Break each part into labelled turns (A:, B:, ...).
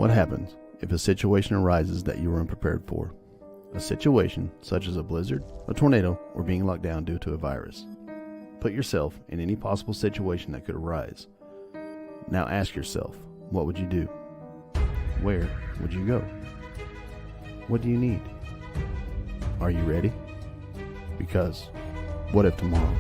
A: What happens if a situation arises that you were unprepared for? A situation such as a blizzard, a tornado, or being locked down due to a virus. Put yourself in any possible situation that could arise. Now ask yourself, what would you do? Where would you go? What do you need? Are you ready? Because what if tomorrow?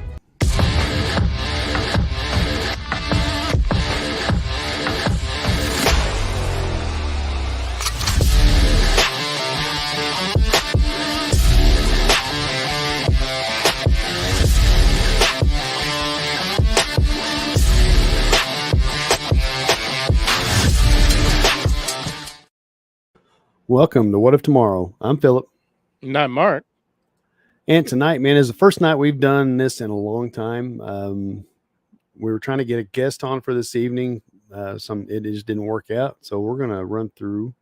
A: Welcome to What If Tomorrow. I'm Philip.
B: Not Mark.
A: And tonight, man, is the first night we've done this in a long time. We were trying to get a guest on for this evening. It just didn't work out. So we're going to run through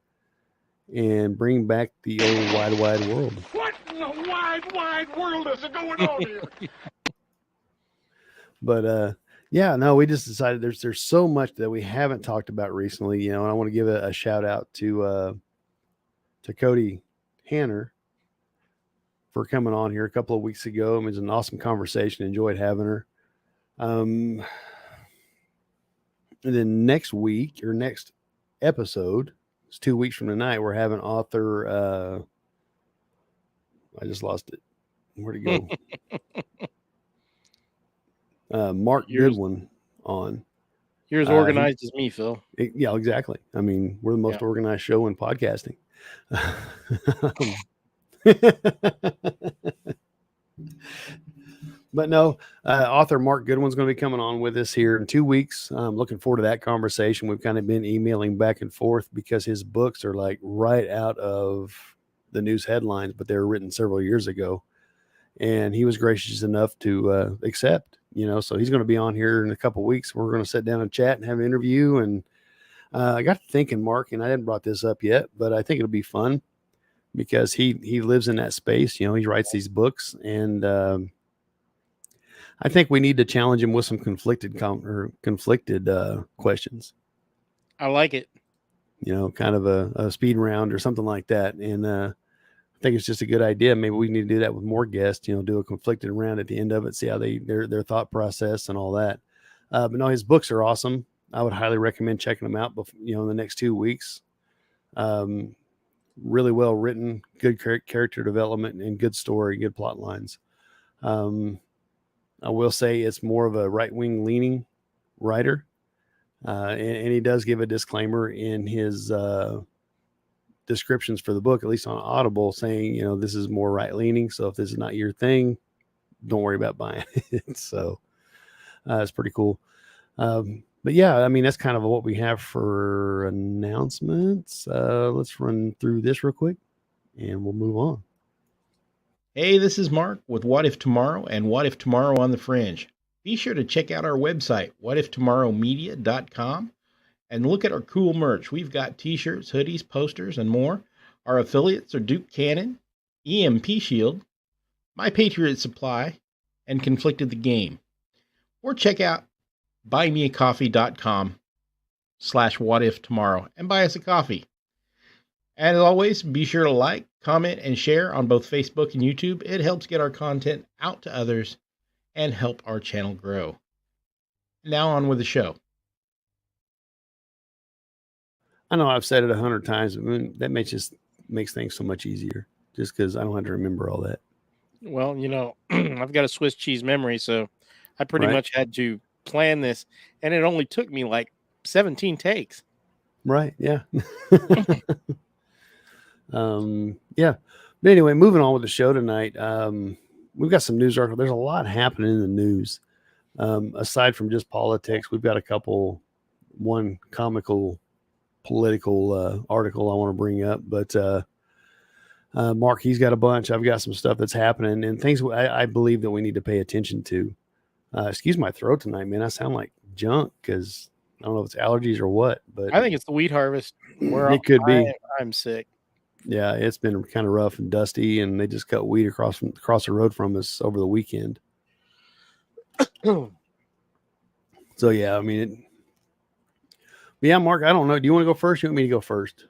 A: and bring back the old wide world.
C: What in the wide world is going on here?
A: But we just decided there's so much that we haven't talked about recently, and I want to give a shout out to Cody Hanner for coming on here a couple of weeks ago. It was an awesome conversation. Enjoyed having her. And then next week or next episode, it's 2 weeks from tonight, we're having author, I just lost it. Where'd it go? Mark Goodwin on.
B: You're as organized as me, Phil.
A: Yeah, exactly. I mean, we're the most organized show in podcasting. But no, author Mark Goodwin's going to be coming on with us here in 2 weeks. I'm looking forward to that conversation. We've kind of been emailing back and forth because his books are like right out of the news headlines, but they were written several years ago. And he was gracious enough to accept, so he's going to be on here in a couple of weeks. We're going to sit down and chat and have an interview. And I got to thinking, Mark, and I hadn't brought this up yet, but I think it'll be fun because he lives in that space. He writes these books, and I think we need to challenge him with some conflicted questions.
B: I like it.
A: Kind of a speed round or something like that. And I think it's just a good idea. Maybe we need to do that with more guests, do a conflicted round at the end of it, see how their thought process and all that. But no, his books are awesome. I would highly recommend checking them out, in the next 2 weeks. Really well written, good character development, and good story, good plot lines. I will say it's more of a right-wing leaning writer. And he does give a disclaimer in his descriptions for the book, at least on Audible, saying, this is more right-leaning. So if this is not your thing, don't worry about buying it. So it's pretty cool. But yeah, I mean, that's kind of what we have for announcements. Let's run through this real quick and we'll move on.
D: Hey, this is Mark with What If Tomorrow and What If Tomorrow on the Fringe. Be sure to check out our website, whatiftomorrowmedia.com, and look at our cool merch. We've got t-shirts, hoodies, posters, and more. Our affiliates are Duke Cannon, EMP Shield, My Patriot Supply, and Conflicted the Game. Or check out buymeacoffee.com/whatiftomorrow and buy us a coffee. As always, be sure to like, comment, and share on both Facebook and YouTube. It helps get our content out to others and help our channel grow. Now on with the show.
A: I know I've said it 100 times, but that makes things so much easier just because I don't have to remember all that.
B: Well, I've got a Swiss cheese memory, so I pretty much had to plan this, and it only took me like 17 takes.
A: Right. Yeah. Yeah. But anyway, moving on with the show tonight. We've got some news articles. There's a lot happening in the news. Aside from just politics, we've got one comical political article I want to bring up, but Mark, he's got a bunch. I've got some stuff that's happening and things I believe that we need to pay attention to. Excuse my throat tonight, man. I sound like junk because I don't know if it's allergies or what, but
B: I think it's the wheat harvest.
A: It could be.
B: I'm sick.
A: Yeah, it's been kind of rough and dusty, and they just cut wheat across the road from us over the weekend. So yeah, I mean, Yeah, Mark, I don't know. Do you want to go first? You want me to go first?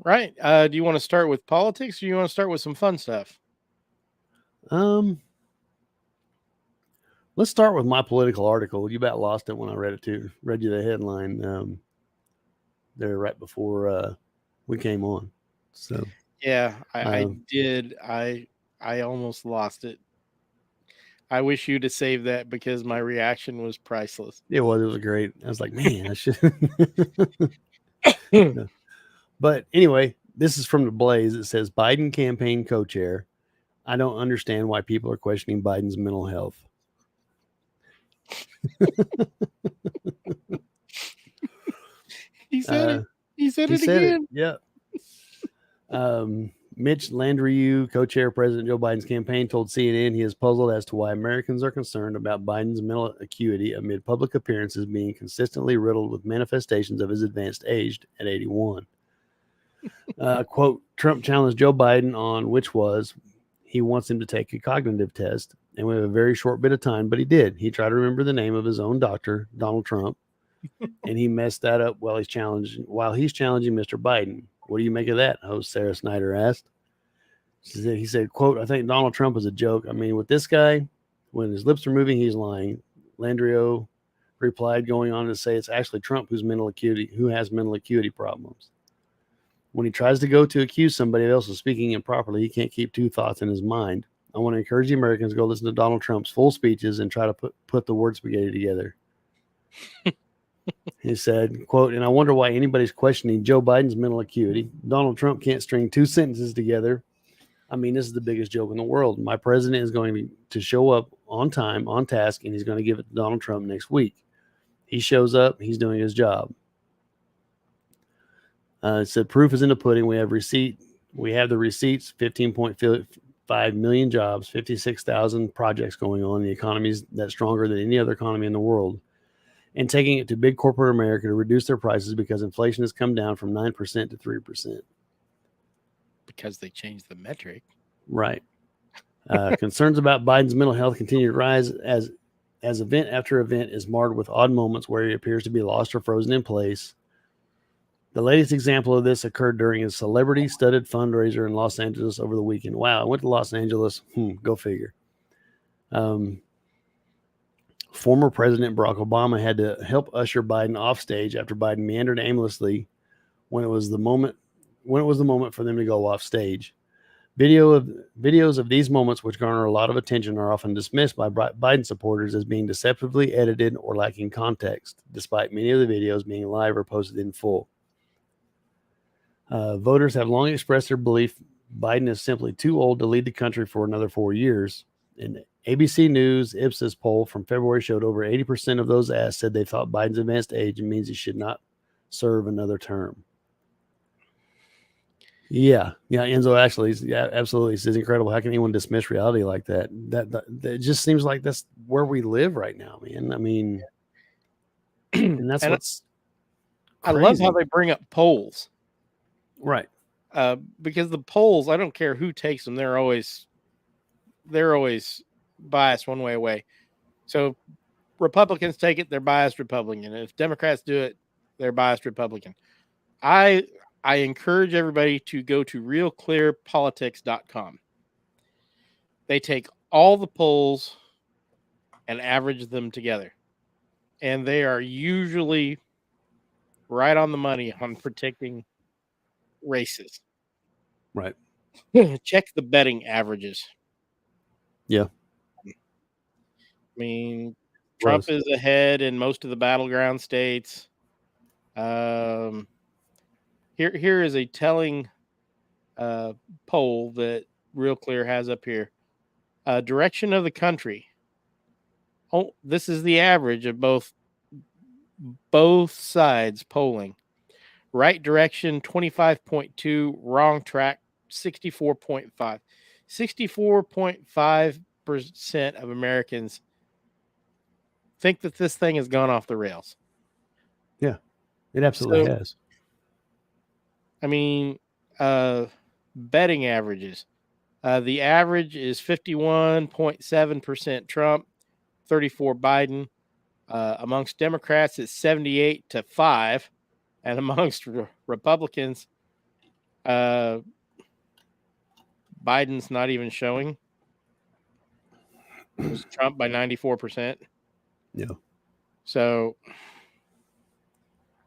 B: Right. Do you want to start with politics or do you want to start with some fun stuff?
A: Let's start with my political article. You about lost it when I read it too. Read you the headline there right before we came on. So
B: yeah, I did. I almost lost it. I wish you'd have saved that because my reaction was priceless.
A: It was great. I was like, man, I should. But anyway, this is from the Blaze. It says Biden campaign co-chair. I don't understand why people are questioning Biden's mental health.
B: He said it. He said it again.
A: Yeah. Mitch Landrieu, co-chair President Joe Biden's campaign, told CNN he is puzzled as to why Americans are concerned about Biden's mental acuity amid public appearances being consistently riddled with manifestations of his advanced age at 81. Quote, Trump challenged Joe Biden on which was he wants him to take a cognitive test, and we have a very short bit of time, but he did. He tried to remember the name of his own doctor, Donald Trump, and he messed that up while he's challenging Mr. Biden. What do you make of that? Host Sarah Snyder asked. He said, quote, I think Donald Trump is a joke. I mean, with this guy, when his lips are moving, he's lying. Landrieu replied, going on to say it's actually Trump who has mental acuity problems. When he tries to go to accuse somebody else of speaking improperly, he can't keep two thoughts in his mind. I want to encourage the Americans to go listen to Donald Trump's full speeches and try to put the word spaghetti together. He said, quote, and I wonder why anybody's questioning Joe Biden's mental acuity. Donald Trump can't string two sentences together. I mean, this is the biggest joke in the world. My president is going to show up on time, on task, and he's going to give it to Donald Trump next week. He shows up. He's doing his job. It said, proof is in the pudding. We have the receipts, 15.5 million jobs, 56,000 projects going on. The economy is that's stronger than any other economy in the world. And taking it to big corporate America to reduce their prices because inflation has come down from 9% to 3%.
B: Because they changed the metric.
A: Right. Concerns about Biden's mental health continue to rise as event after event is marred with odd moments where he appears to be lost or frozen in place. The latest example of this occurred during a celebrity-studded fundraiser in Los Angeles over the weekend. Wow, I went to Los Angeles. Go figure. Former President Barack Obama had to help usher Biden off stage after Biden meandered aimlessly when it was the moment for them to go off stage. Videos of these moments, which garner a lot of attention, are often dismissed by Biden supporters as being deceptively edited or lacking context, despite many of the videos being live or posted in full. Voters have long expressed their belief Biden is simply too old to lead the country for another 4 years. An ABC News Ipsos poll from February showed over 80% of those asked said they thought Biden's advanced age means he should not serve another term. Yeah, Enzo actually, absolutely. It's incredible. How can anyone dismiss reality like that? That it just seems like that's where we live right now, man. I mean, and that's what's crazy.
B: I love how they bring up polls.
A: Right.
B: Because the polls, I don't care who takes them, they're always biased one way away. So Republicans take it, they're biased Republican. If Democrats do it, they're biased Republican. I encourage everybody to go to realclearpolitics.com. They take all the polls and average them together. And they are usually right on the money on predicting races.
A: Right.
B: Check the betting averages.
A: Yeah.
B: I mean, Trump is ahead in most of the battleground states. Here is a telling poll that Real Clear has up here. Direction of the country. Oh, this is the average of both sides polling. Right direction, 25.2. Wrong track, 64.5. 64.5% of Americans think that this thing has gone off the rails.
A: Yeah, it absolutely has.
B: I mean, betting averages. The average is 51.7% Trump, 34 Biden. Amongst Democrats, it's 78-5. And amongst Republicans, Biden's not even showing. It was Trump by 94%.
A: Yeah.
B: So,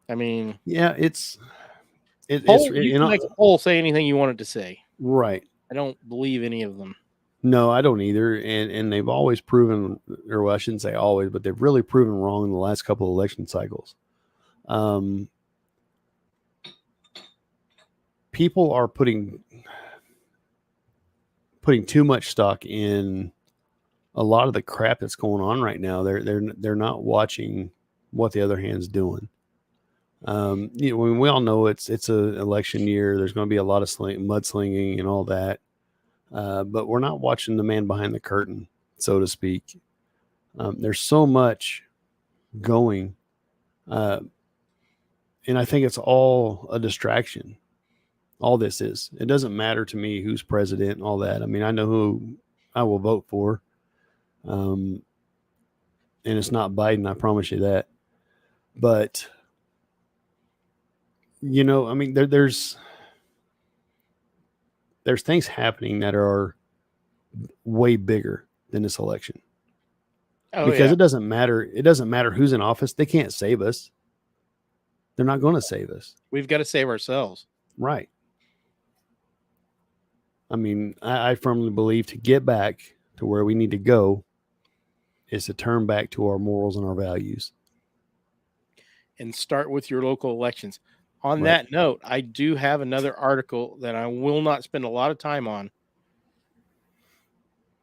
B: I mean,
A: Yeah, it's
B: you
A: you
B: can
A: know,
B: make a poll say anything you want it to say.
A: right.
B: I don't believe any of them.
A: No, I don't either. And they've always proven, or well, I shouldn't say always, but they've really proven wrong in the last couple of election cycles. People are putting too much stock in a lot of the crap that's going on right now. They're not watching what the other hand's doing. You know, we all know it's an election year. There's going to be a lot of mudslinging and all that, but we're not watching the man behind the curtain, so to speak. There's so much going, and I think it's all a distraction. All this is. It doesn't matter to me who's president and all that. I mean, I know who I will vote for, and it's not Biden. I promise you that. But you know, I mean, there's things happening that are way bigger than this election.
B: Oh,
A: Because
B: yeah.
A: it doesn't matter. It doesn't matter who's in office. They can't save us. They're not going to save us.
B: We've got to save ourselves.
A: Right. I mean, I firmly believe to get back to where we need to go is to turn back to our morals and our values.
B: And start with your local elections. On
A: Right.
B: that note, I do have another article that I will not spend a lot of time on.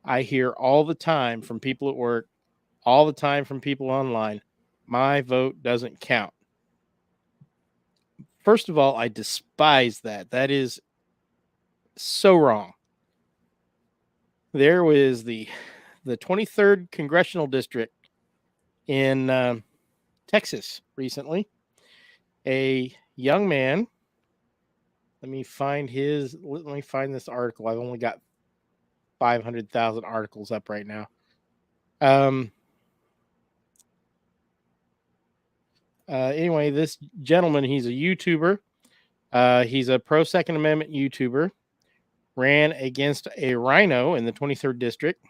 B: I hear all the time from people at work, all the time from people online, my vote doesn't count. First of all, I despise that. That is so wrong. There was the 23rd congressional district in Texas recently. A young man. Let me find this article. I've only got 500,000 articles up right now. Anyway, this gentleman, he's a YouTuber. He's a pro Second Amendment YouTuber. Ran against a rhino in the 23rd district.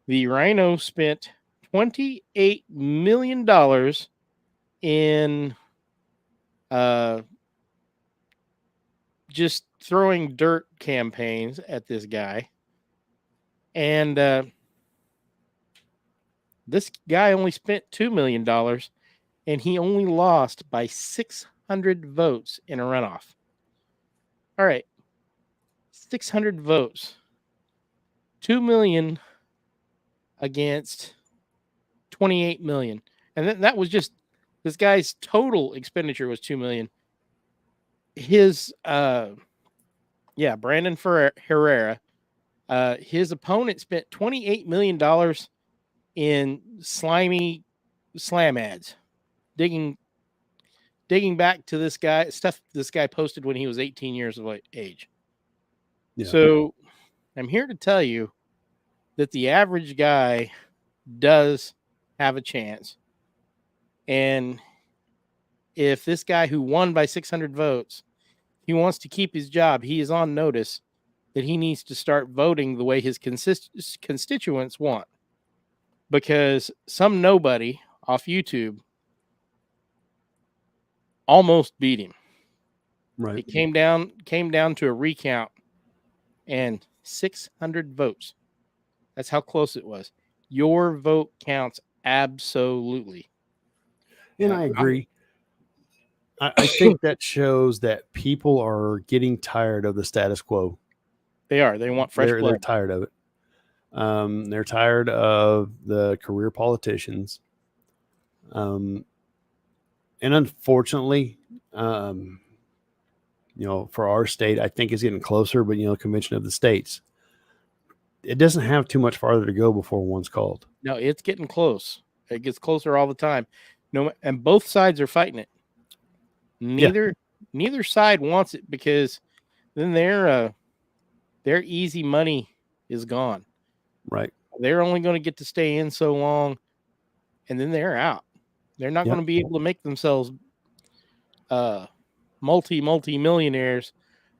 B: The rhino spent $28 million in just throwing dirt campaigns at this guy. And this guy only spent $2 million, and he only lost by 600 votes in a runoff. All right. 600 votes. 2 million against 28 million. And that was just this guy's total expenditure was 2 million. His Brandon Herrera, his opponent spent $28 million in slimy slam ads, digging back to this guy, stuff this guy posted when he was 18 years of age.
A: Yeah.
B: So I'm here to tell you that the average guy does have a chance. And if this guy who won by 600 votes, he wants to keep his job, he is on notice that he needs to start voting the way his constituents want. Because some nobody off YouTube almost beat him.
A: Right.
B: It came down to a recount and 600 votes. That's how close it was. Your vote counts absolutely.
A: And I agree. I think that shows that people are getting tired of the status quo.
B: They are. They want fresh
A: They're
B: blood.
A: tired of it. They're tired of the career politicians. And unfortunately, for our state, I think it's getting closer, but, Convention of the States, it doesn't have too much farther to go before one's called.
B: No, it's getting close. It gets closer all the time. And both sides are fighting it. Neither side wants it, because then their easy money is gone.
A: Right.
B: They're only going to get to stay in so long, and then they're out. They're not going to be able to make themselves multi-millionaires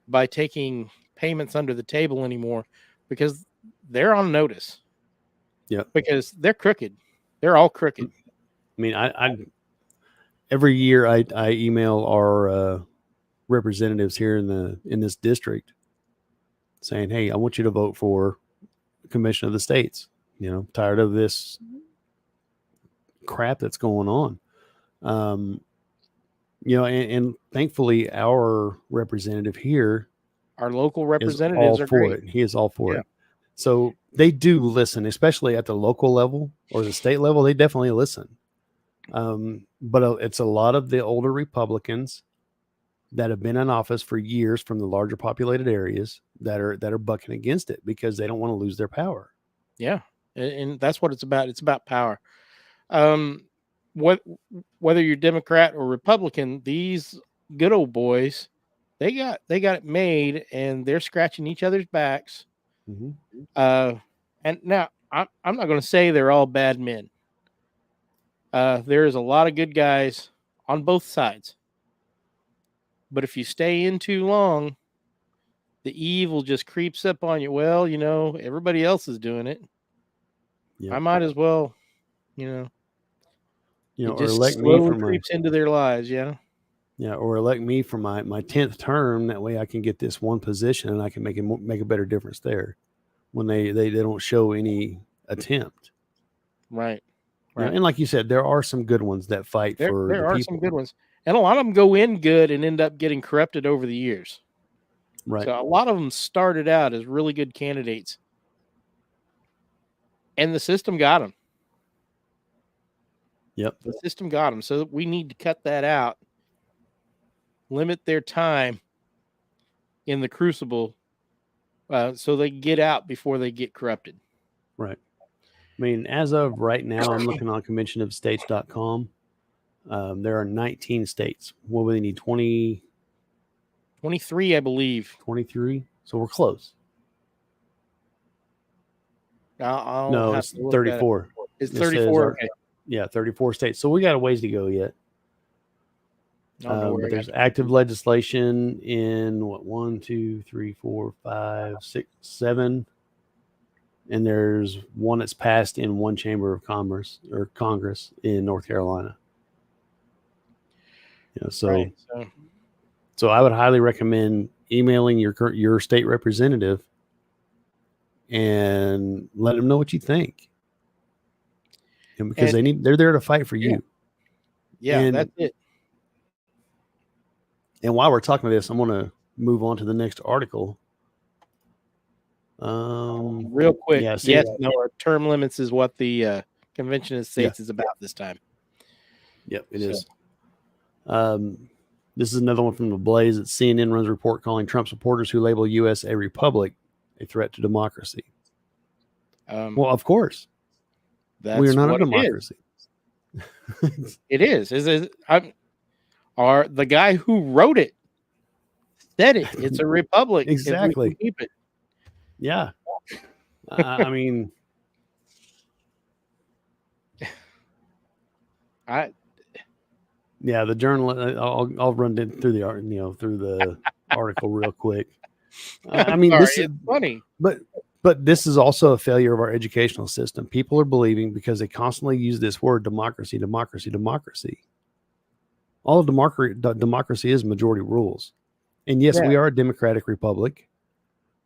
B: by taking payments under the table anymore, because they're on notice.
A: Yeah,
B: because they're crooked. They're all crooked.
A: I mean, I every year I email our representatives here in this district saying, hey, I want you to vote for the Commission of the States. You know, tired of this crap that's going on. You know, and thankfully our representative here
B: Our local
A: is
B: representatives
A: all
B: are
A: for
B: great.
A: it. He is all for
B: Yeah.
A: it. So they do listen, especially at the local level or the state level. They definitely listen. But it's a lot of the older Republicans that have been in office for years from the larger populated areas that are bucking against it because they don't want to lose their power.
B: Yeah, and that's what it's about. It's about power. Whether you're Democrat or Republican, these good old boys, they got it made, and they're scratching each other's backs.
A: Mm-hmm.
B: And now I'm not going to say they're all bad men. There is a lot of good guys on both sides. But if you stay in too long, the evil just creeps up on you. Well, you know, everybody else is doing it.
A: Yep.
B: I might as well, you know.
A: You know,
B: It
A: or
B: just
A: elect me
B: slowly
A: for my
B: creeps into their lives, yeah.
A: yeah, or elect me for my 10th term. That way, I can get this one position and I can make a better difference there. When they don't show any attempt,
B: Right.
A: You know,
B: Right.
A: and like you said, there are some good ones that fight for
B: There
A: the
B: are
A: people.
B: some good ones. And a lot of them go in good and end up getting corrupted over the years.
A: Right.
B: So a lot of them started out as really good candidates. And the system got them.
A: Yep.
B: The system got them. So we need to cut that out. Limit their time in the crucible so they get out before they get corrupted.
A: Right. I mean, as of right now, I'm looking on conventionofstates.com. There are 19 states. What would they need? 20,
B: 23, I believe.
A: 23? So we're close.
B: I'll
A: No,
B: have
A: it's
B: to look that up.
A: 34.
B: It's
A: It says
B: 34. Okay.
A: Yeah, 34 states. So we got a ways to go yet.
B: I don't know where
A: But
B: I
A: there's
B: got
A: active legislation in what 1, 2, 3, 4, 5, 6, 7, and there's one that's passed in one chamber of commerce or Congress in North Carolina. You know, so
B: Right,
A: so I would highly recommend emailing your state representative and let them know what you think, and because they're there to fight for you.
B: Yeah,
A: And
B: that's it.
A: And while we're talking about this, I'm going to move on to the next article.
B: Real quick.
A: Yeah,
B: Yes, no, our term limits is what the Convention of States is about this time.
A: Yep, it is. This is another one from the Blaze. It's CNN runs a report calling Trump supporters who label U.S. a republic a threat to democracy. Well, of course. We are not a democracy.
B: It is. The guy who wrote it said it. It's a republic.
A: Exactly.
B: Keep it.
A: Yeah. I mean, yeah, the journal. I'll run it through the article real quick. I mean,
B: Sorry,
A: this is
B: it's funny,
A: but this is also a failure of our educational system. People are believing because they constantly use this word democracy, democracy, democracy. All of democracy is majority rules. And yes, we are a democratic republic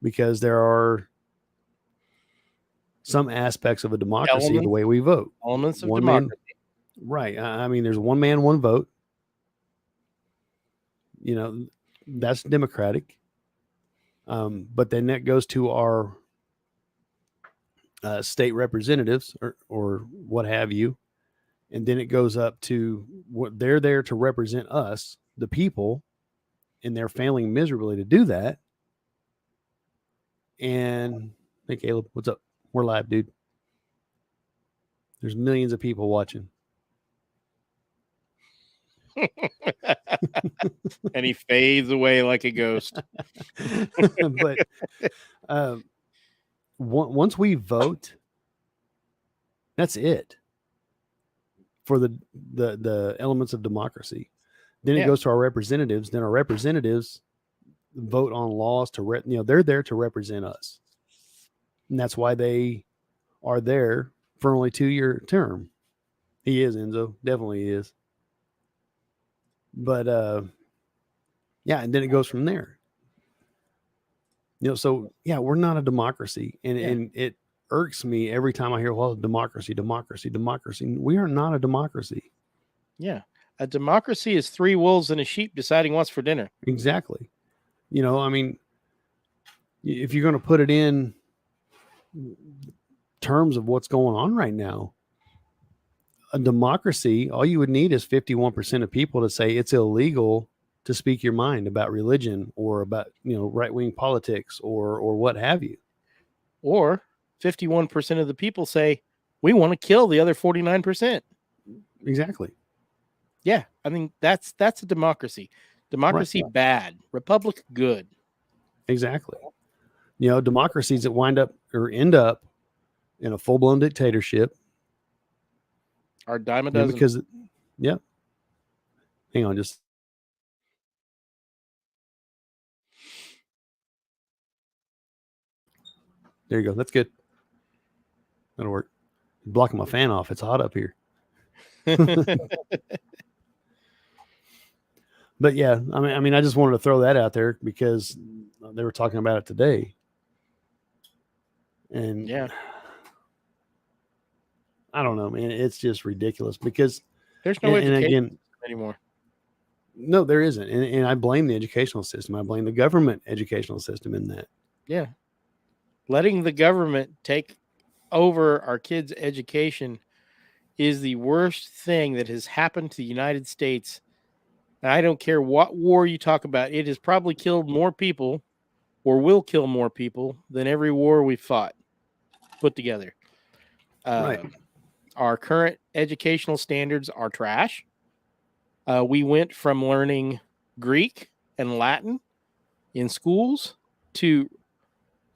A: because there are some aspects of a democracy, the way we vote.
B: Elements of democracy.
A: Right. I mean, there's one man, one vote. You know, that's democratic. But then that goes to our state representatives or what have you. And then it goes up to what they're there to represent us, the people, and they're failing miserably to do that. And hey, Caleb, what's up? We're live, dude. There's millions of people watching.
B: And he fades away like a ghost.
A: But once we vote, that's it for the elements of democracy. Then
B: Yeah.
A: it goes to our representatives. Then our representatives vote on laws to, they're there to represent us. And that's why they are there for only 2-year term. He is, Enzo. Definitely is. But, yeah, and then it goes from there. So, yeah, we're not a democracy. And it irks me every time I hear, well, democracy. We are not a democracy.
B: Yeah. A democracy is 3 wolves and a sheep deciding what's for dinner.
A: Exactly. I mean, if you're going to put it in terms of what's going on right now, a democracy, all you would need is 51% of people to say it's illegal to speak your mind about religion or about, right-wing politics or what have you.
B: Or 51% of the people say, we want to kill the other 49%.
A: Exactly.
B: Yeah. I mean, that's a democracy. Democracy bad. Republic good.
A: Exactly. Democracies that wind up or end up in a full-blown dictatorship
B: Our dime a dozen.
A: because, hang on, just there you go. That's good. That'll work. Blocking my fan off. It's hot up here. But yeah, I mean, I just wanted to throw that out there because they were talking about it today. And
B: yeah,
A: I don't know, man. It's just ridiculous because
B: there's no
A: and
B: education
A: again,
B: anymore.
A: No, there isn't. And I blame the educational system. I blame the government educational system in that.
B: Yeah. Letting the government take over our kids' education is the worst thing that has happened to the United States. And I don't care what war you talk about. It has probably killed more people or will kill more people than every war we fought put together.
A: Right.
B: Our current educational standards are trash. We went from learning Greek and Latin in schools to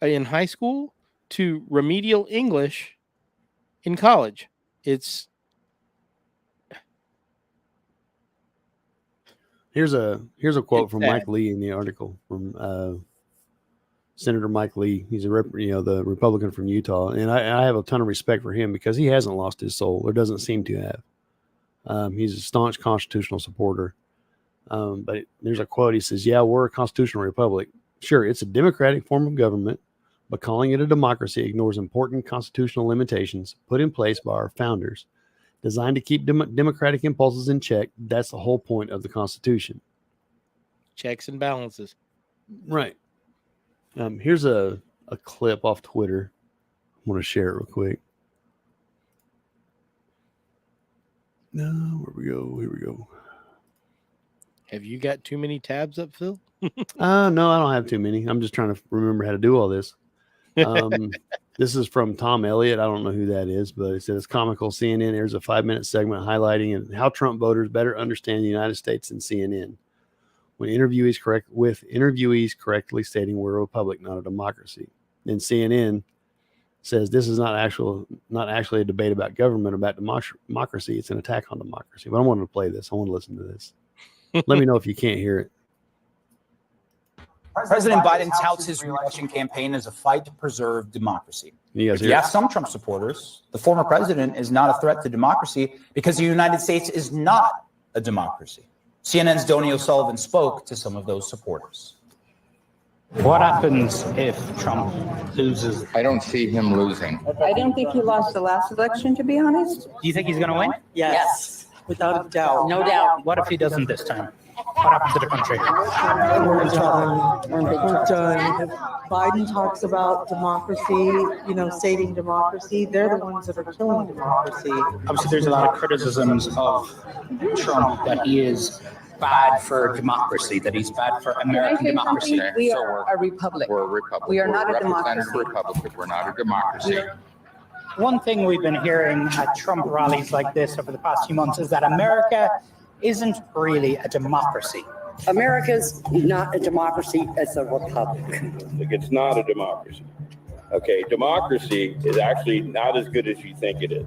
B: in high school to remedial English in college.
A: Here's a quote from
B: sad.
A: Mike Lee in the article from Senator Mike Lee. He's the Republican from Utah, and I have a ton of respect for him because he hasn't lost his soul, or doesn't seem to have. He's a staunch constitutional supporter. But there's a quote. He says, "Yeah, we're a constitutional republic. Sure, it's a democratic form of government, but calling it a democracy ignores important constitutional limitations put in place by our founders, designed to keep democratic impulses in check. That's the whole point of the Constitution.
B: Checks and balances."
A: Right. Here's a clip off Twitter. I want to share it real quick. No, Here we go.
B: Have you got too many tabs up, Phil?
A: No, I don't have too many. I'm just trying to remember how to do all this. This is from Tom Elliott. I don't know who that is, but it says, comical. CNN airs a 5-minute segment highlighting how Trump voters better understand the United States than CNN. When interviewees correctly stating we're a republic, not a democracy. Then CNN says this is not actually a debate about government, about democracy. It's an attack on democracy. But I wanted to play this. I want to listen to this. Let me know if you can't hear it.
E: President Biden touts his re-election campaign as a fight to preserve democracy.
A: You guys
E: If you
A: hear it?
E: ask some Trump supporters, the former president is not a threat to democracy because the United States is not a democracy. CNN's Donnie O'Sullivan spoke to some of those supporters.
F: What happens if Trump loses?
G: I don't see him losing.
H: I don't think he lost the last election, to be honest.
F: Do you think he's going to win?
H: Yes.
F: Without a doubt.
H: No doubt.
F: What if he doesn't this time? What happens to the country?
H: We're done. If Biden talks about democracy, stating democracy, they're the ones that are killing democracy.
F: Obviously, there's a lot of criticisms of Trump that he is bad for democracy, that he's bad for American democracy.
H: We
G: So
H: are a republic.
G: We're a republic.
H: We are not a
G: We're
H: democracy.
G: representative Republic. We're not a democracy.
F: One thing we've been hearing at Trump rallies like this over the past few months is that America isn't really a democracy.
I: America's not a democracy, it's a republic.
J: It's not a democracy. Okay, democracy is actually not as good as you think it is.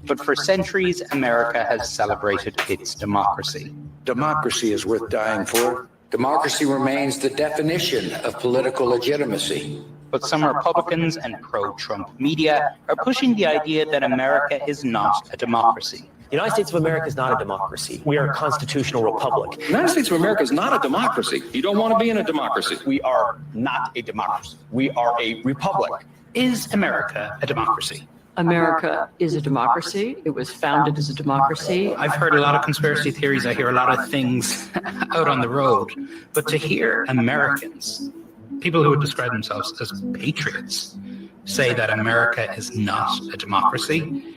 F: But for centuries, America has celebrated its democracy.
K: Democracy is worth dying for. Democracy remains the definition of political legitimacy.
E: But some Republicans and pro-Trump media are pushing the idea that America is not a democracy.
L: The United States of America is not a democracy. We are a constitutional republic.
K: The United States of America is not a democracy. You don't want to be in a democracy.
E: We are not a democracy. We are a republic. Is America a democracy?
I: America is a democracy. It was founded as a democracy.
E: I've heard a lot of conspiracy theories. I hear a lot of things out on the road. But to hear Americans, people who would describe themselves as patriots, say that America is not a democracy,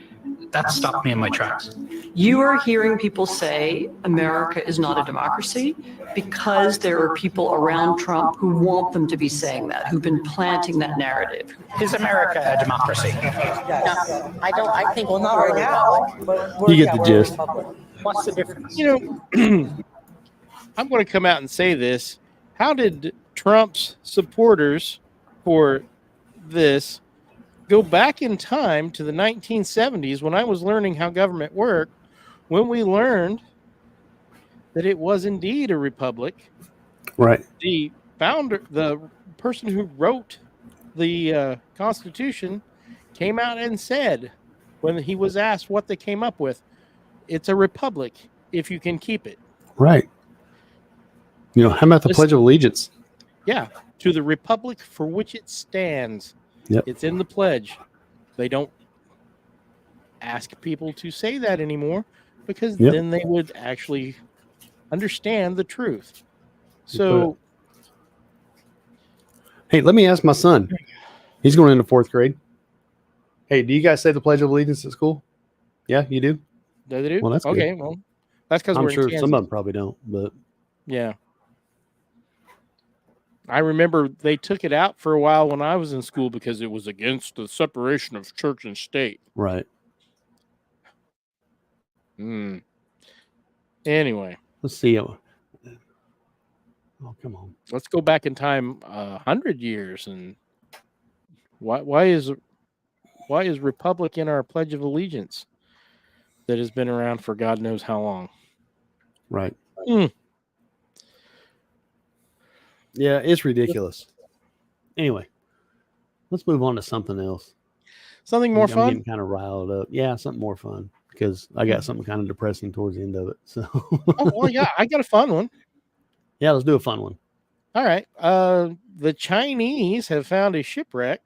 E: that stopped me in my tracks.
I: You are hearing people say America is not a democracy because there are people around Trump who want them to be saying that, who've been planting that narrative.
E: Is America a democracy?
H: No, I think, well, not right now, but
A: You get the gist.
H: What's the difference?
B: You know, I'm going to come out and say this. How did Trump's supporters for this go back in time to the 1970s when I was learning how government worked, when we learned that it was indeed a republic?
A: Right.
B: The founder, the person who wrote the Constitution, came out and said, when he was asked what they came up with, it's a republic if you can keep it.
A: Right. You know, how about the Pledge of Allegiance?
B: Yeah, to the republic for which it stands.
A: Yep.
B: It's in the pledge. They don't ask people to say that anymore because then they would actually understand the truth. So,
A: hey, let me ask my son. He's going into 4th grade. Hey, do you guys say the Pledge of Allegiance at school? Yeah, you do?
B: do they do?
A: Well, that's
B: okay.
A: good.
B: Well, that's because
A: I'm
B: we're
A: sure
B: in Kansas.
A: some of them probably don't, but
B: Yeah. I remember they took it out for a while when I was in school because it was against the separation of church and state.
A: right.
B: Anyway,
A: Let's see. Oh, come on.
B: let's go back in time 100 years and why is republic in our Pledge of Allegiance that has been around for God knows how long?
A: Right. Yeah, it's ridiculous. Anyway, let's move on to something else.
B: Something more
A: I'm
B: fun?
A: getting kind of riled up. Yeah, something more fun because I got something kind of depressing towards the end of it. So,
B: Oh, well, yeah, I got a fun one.
A: yeah, let's do a fun one.
B: All right. The Chinese have found a shipwreck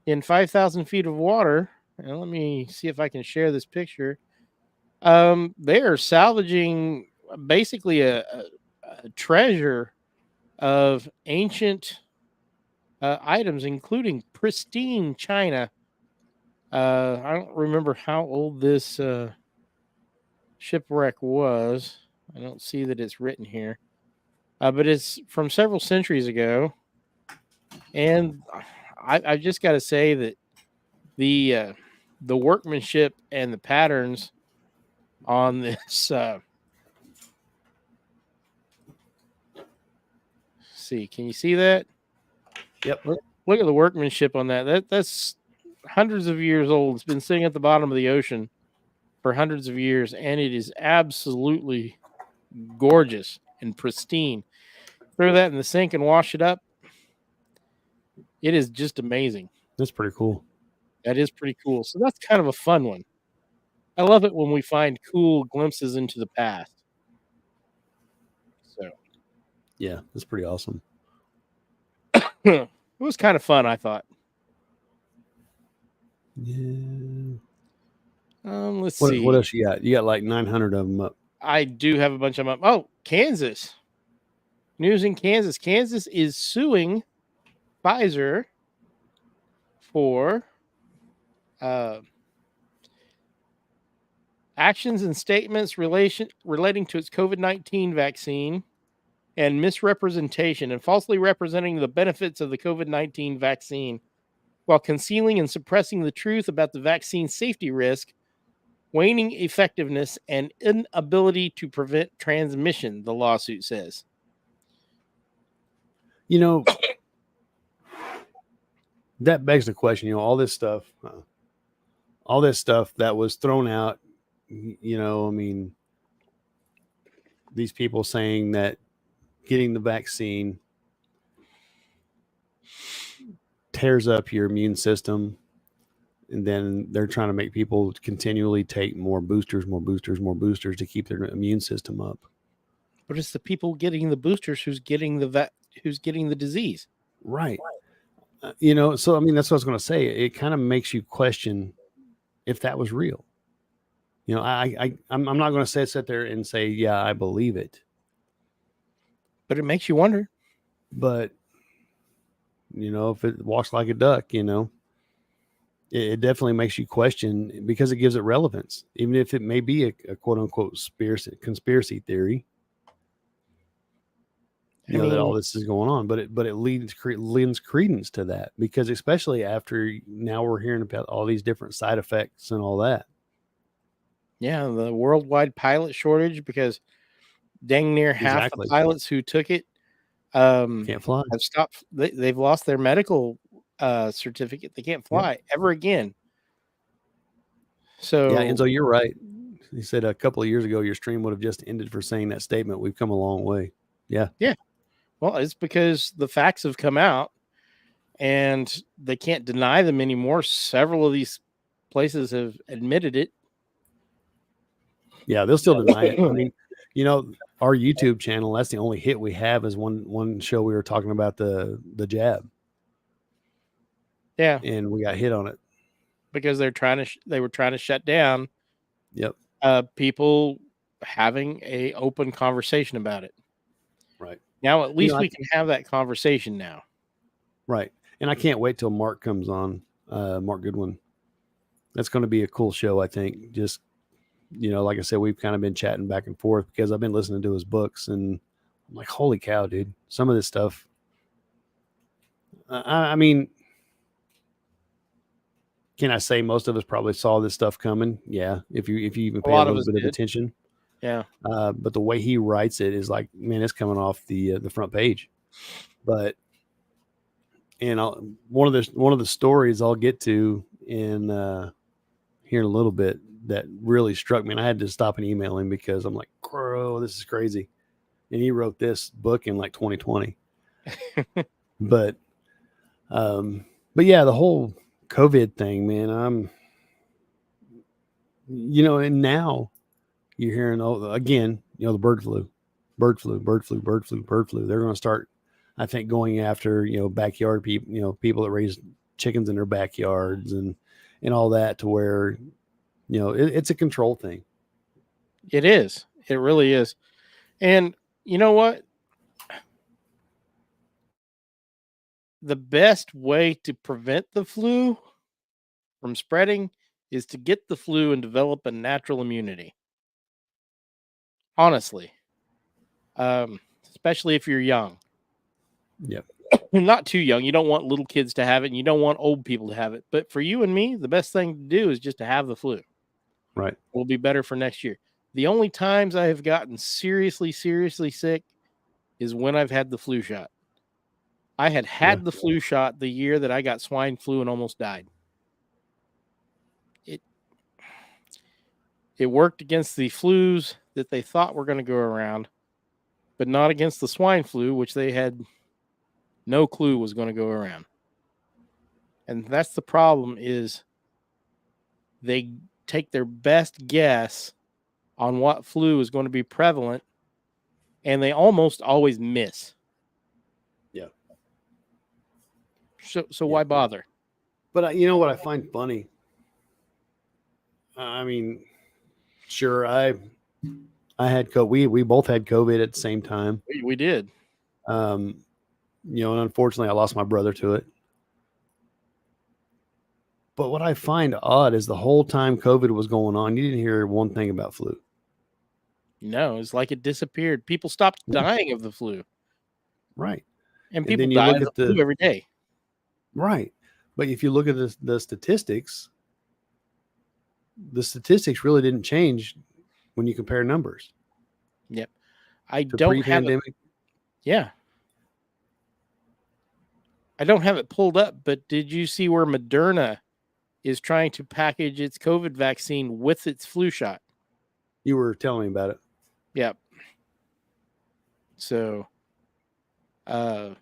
B: in 5,000 feet of water. And let me see if I can share this picture. They are salvaging basically a treasure of ancient items, including pristine china. I don't remember how old this shipwreck was. I don't see that it's written here. But it's from several centuries ago. And I just got to say that the workmanship and the patterns on this see, can you see that?
A: Yep.
B: Look at the workmanship on that. That's hundreds of years old. It's been sitting at the bottom of the ocean for hundreds of years, and it is absolutely gorgeous and pristine. Throw that in the sink and wash it up. It is just amazing.
A: That's pretty cool.
B: That is pretty cool. So that's kind of a fun one. I love it when we find cool glimpses into the past. So
A: Yeah, that's pretty awesome.
B: it was kind of fun, I thought.
A: Yeah.
B: Let's
A: What,
B: see.
A: what else you got? You got like 900 of them up.
B: I do have a bunch of them up. Oh, Kansas. News in Kansas. Kansas is suing Pfizer for actions and statements relating to its COVID-19 vaccine and misrepresentation and falsely representing the benefits of the COVID-19 vaccine while concealing and suppressing the truth about the vaccine safety risk, waning effectiveness, and inability to prevent transmission, the lawsuit says.
A: You know, that begs the question, all this stuff that was thrown out, I mean, these people saying that getting the vaccine tears up your immune system, and then they're trying to make people continually take more boosters to keep their immune system up.
B: But it's the people getting the boosters who's getting the disease.
A: Right. So I mean, that's what I was going to say. It kind of makes you question if that was real. I'm not going to sit there and say, yeah, I believe it.
B: But it makes you wonder.
A: But, if it walks like a duck, it definitely makes you question, because it gives it relevance, even if it may be a quote unquote conspiracy theory. That all this is going on, but it lends credence to that, because especially after now we're hearing about all these different side effects and all that.
B: Yeah, the worldwide pilot shortage, because dang near half the pilots who took it
A: can't fly.
B: Have stopped. They've lost their medical certificate. They can't fly ever again. So
A: yeah, Enzo, you're right. He said a couple of years ago your stream would have just ended for saying that statement. We've come a long way. Yeah.
B: Yeah. Well, it's because the facts have come out and they can't deny them anymore. Several of these places have admitted it.
A: Yeah, they'll still deny it. I mean, our YouTube channel, that's the only hit we have, is one show we were talking about the jab.
B: Yeah.
A: And we got hit on it.
B: Because they were trying to shut down people having a open conversation about it.
A: Right.
B: Now, at least we can have that conversation now.
A: Right. And I can't wait till Mark comes on, Mark Goodwin. That's going to be a cool show, I think. Just, like I said, we've kind of been chatting back and forth because I've been listening to his books, and I'm like, holy cow, dude. Some of this stuff. I mean, can I say most of us probably saw this stuff coming? Yeah. If you even pay a little bit of attention.
B: Yeah.
A: But the way he writes it is like, man, it's coming off the front page. But one of the stories I'll get to in here in a little bit that really struck me, and I had to stop and email him because I'm like, bro, this is crazy. And he wrote this book in like 2020. But yeah, the whole COVID thing, man, and now you're hearing, again, the bird flu. They're going to start, I think, going after, backyard people, people that raise chickens in their backyards and all that, to where, it's a control thing.
B: It is. It really is. And you know what? The best way to prevent the flu from spreading is to get the flu and develop a natural immunity. Honestly. Especially if you're young.
A: Yep.
B: Not too young. You don't want little kids to have it, and you don't want old people to have it. But for you and me, the best thing to do is just to have the flu.
A: Right.
B: We'll be better for next year. The only times I have gotten seriously sick is when I've had the flu shot. I had the flu shot the year that I got swine flu and almost died. It worked against the flus that they thought were going to go around, but not against the swine flu, which they had no clue was going to go around. And that's the problem, is they take their best guess on what flu is going to be prevalent, and they almost always miss.
A: Yeah.
B: So why bother?
A: But you know what I find funny? I mean, sure, I had COVID. We both had COVID at the same time.
B: We did.
A: And unfortunately I lost my brother to it. But what I find odd is the whole time COVID was going on, you didn't hear one thing about flu.
B: No, it's like it disappeared. People stopped dying of the flu.
A: Right.
B: And people die of the flu every day.
A: Right. But if you look at the statistics really didn't change when you compare numbers.
B: Yep. I don't have it. Yeah. I don't have it pulled up, but did you see where Moderna is trying to package its COVID vaccine with its flu shot?
A: You were telling me about it.
B: Yep. So, and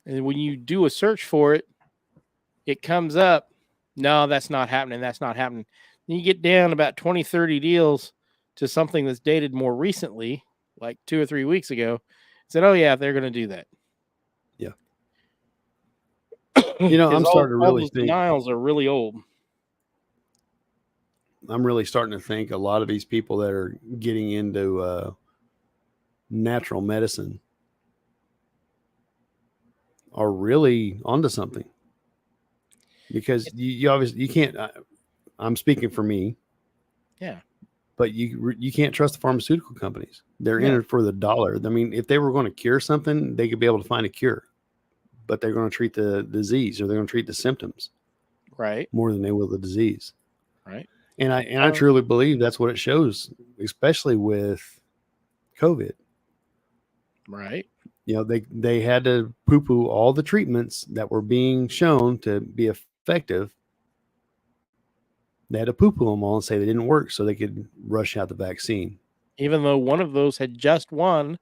B: when you do a search for it, it comes up, no, that's not happening. That's not happening. Then you get down about 20, 30 deals to something that's dated more recently, like 2 or 3 weeks ago. Said, oh, yeah, they're going to do that.
A: Yeah. You know, I'm starting to really think
B: denials are really old.
A: I'm really starting to think a lot of these people that are getting into natural medicine are really onto something, because you obviously you can't. I'm speaking for me.
B: Yeah.
A: But you can't trust the pharmaceutical companies. They're in
B: Yeah.
A: it for the dollar. I mean, if they were going to cure something, they could be able to find a cure, but they're going to treat the disease, or they're going to treat the symptoms,
B: Right.
A: more than they will the disease.
B: Right.
A: And I truly believe that's what it shows, especially with COVID.
B: Right.
A: You know, they had to poo-poo all the treatments that were being shown to be effective. They had to poo-poo them all and say they didn't work, so they could rush out the vaccine.
B: Even though one of those had just won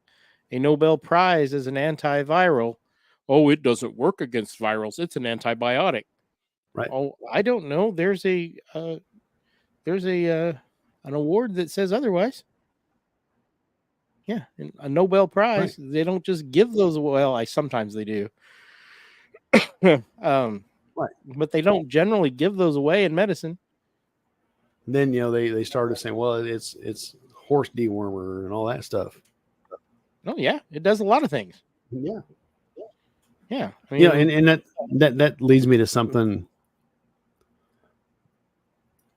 B: a Nobel Prize as an antiviral. Oh, it doesn't work against virals. It's an antibiotic.
A: Right.
B: Oh, I don't know. There's an award that says otherwise. Yeah, and a Nobel Prize.
A: Right.
B: They don't just give those. Well, sometimes they do.
A: Right.
B: But they don't generally give those away in medicine.
A: Then, you know, they started saying, well, it's horse dewormer and all that stuff.
B: Oh yeah, it does a lot of things.
A: Yeah.
B: Yeah. I mean,
A: Yeah, and that leads me to something.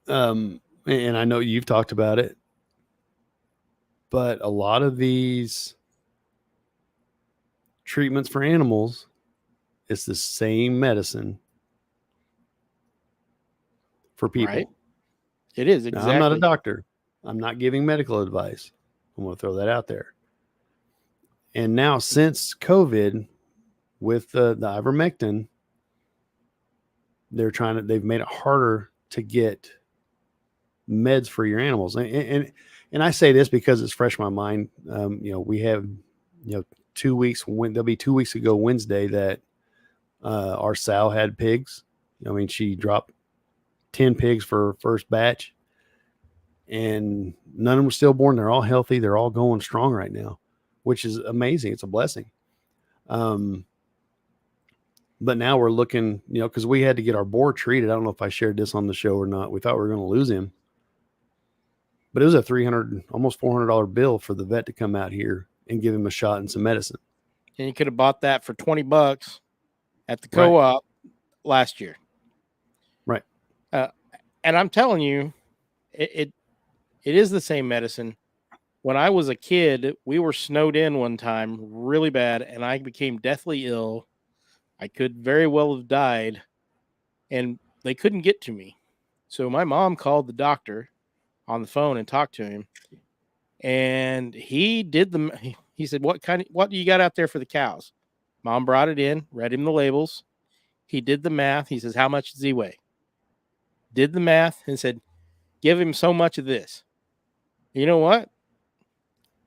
A: And I know you've talked about it, but a lot of these treatments for animals, it's the same medicine for people.
B: Right. It is
A: Now,
B: exactly.
A: I'm not a doctor. I'm not giving medical advice. I'm going to throw that out there. And now, since COVID, with the ivermectin, they've made it harder to get meds for your animals. And I say this because it's fresh in my mind. You know, we have, 2 weeks, there'll be 2 weeks ago Wednesday that our sow had pigs. I mean, she dropped 10 pigs for her first batch, and none of them were stillborn. They're all healthy. They're all going strong right now, which is amazing. It's a blessing. But now we're looking, because we had to get our boar treated. I don't know if I shared this on the show or not. We thought we were going to lose him, but it was a $300, almost $400 bill for the vet to come out here and give him a shot and some medicine.
B: And you could have bought that for $20 at the co-op last year.
A: Right.
B: And I'm telling you, it is the same medicine. When I was a kid, we were snowed in one time really bad, and I became deathly ill. I could very well have died, and they couldn't get to me. So my mom called the doctor on the phone and talked to him, and he said, what do you got out there for the cows? Mom brought it in, read him the labels. He did the math. He says, how much does he weigh? Did the math and said, give him so much of this. You know what?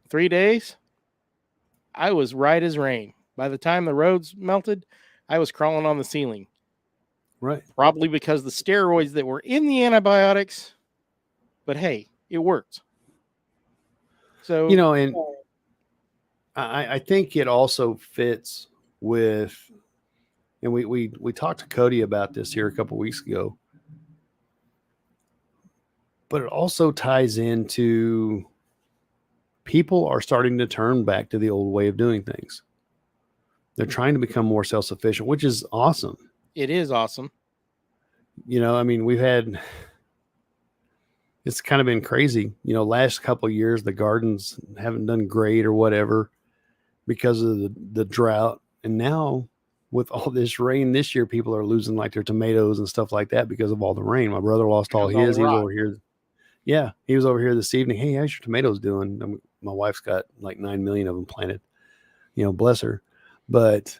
B: 3 days, I was right as rain. By the time the roads melted, I was crawling on the ceiling.
A: Right.
B: Probably because the steroids that were in the antibiotics, but hey, it worked. So,
A: and I think it also fits with, and we talked to Cody about this here a couple weeks ago, but it also ties into people are starting to turn back to the old way of doing things. They're trying to become more self-sufficient, which is awesome.
B: It is awesome.
A: I mean, it's kind of been crazy. Last couple of years, the gardens haven't done great or whatever because of the drought. And now with all this rain this year, people are losing like their tomatoes and stuff like that because of all the rain. My brother lost all his. He was over here. Yeah, he was over here this evening. Hey, how's your tomatoes doing? My wife's got like 9 million of them planted. Bless her. But,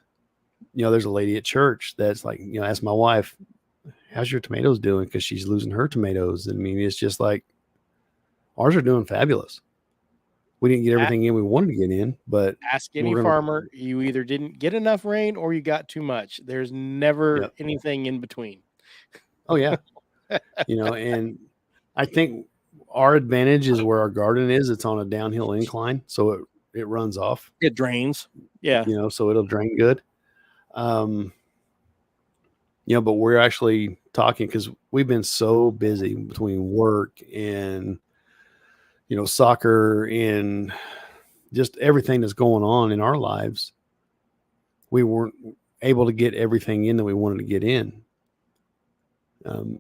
A: there's a lady at church that's like, ask my wife, how's your tomatoes doing? Because she's losing her tomatoes. I mean, it's just like ours are doing fabulous. we didn't get everything in we wanted to get in, but
B: ask any
A: we're gonna-
B: farmer, you either didn't get enough rain or you got too much. There's never
A: Yep.
B: anything in between.
A: Oh yeah. And I think our advantage is where our garden is. It's on a downhill incline, so it runs off.
B: It drains. Yeah.
A: So it'll drain good. But we're actually talking because we've been so busy between work and soccer and just everything that's going on in our lives. We weren't able to get everything in that we wanted to get in,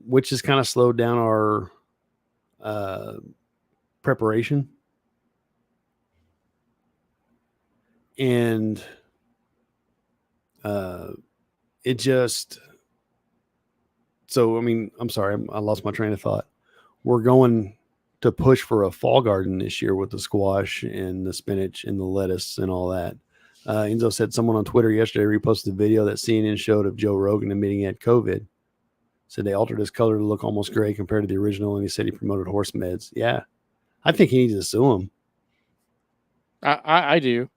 A: which has kind of slowed down our preparation. And it just, so, I mean, I'm sorry, I lost my train of thought. We're going to push for a fall garden this year with the squash and the spinach and the lettuce and all that. Enzo said someone on Twitter yesterday reposted a video that CNN showed of Joe Rogan admitting he had COVID. Said they altered his color to look almost gray compared to the original, and he said he promoted horse meds. Yeah, I think he needs to sue him.
B: I do.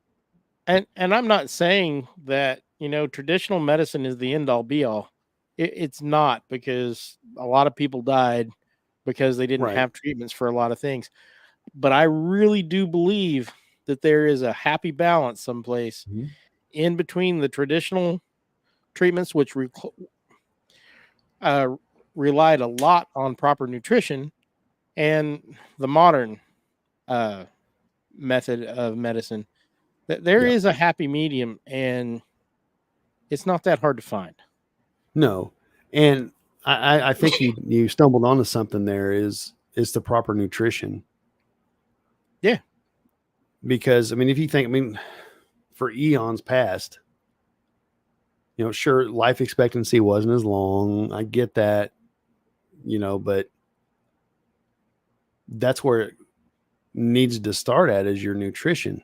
B: And I'm not saying that, traditional medicine is the end all be all. It's not, because a lot of people died because they didn't have treatments for a lot of things. But I really do believe that there is a happy balance someplace in between the traditional treatments, which relied a lot on proper nutrition, and the modern method of medicine. There is a happy medium, and it's not that hard to find.
A: No. And I think you stumbled onto something there is the proper nutrition.
B: Yeah.
A: Because, I mean, if you think, for eons past, sure, life expectancy wasn't as long. I get that, but that's where it needs to start at, is your nutrition,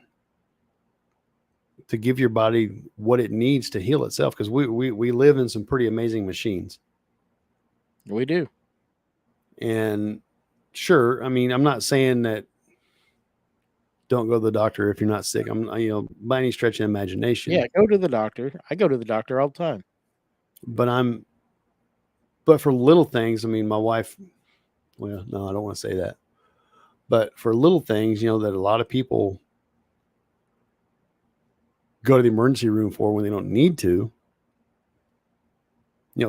A: to give your body what it needs to heal itself. Because we live in some pretty amazing machines.
B: We do.
A: And sure, I'm not saying that don't go to the doctor if you're not sick. By any stretch of imagination.
B: Yeah, go to the doctor. I go to the doctor all the time.
A: But for little things, my wife, well, no, I don't want to say that. But for little things, that a lot of people go to the emergency room for when they don't need to,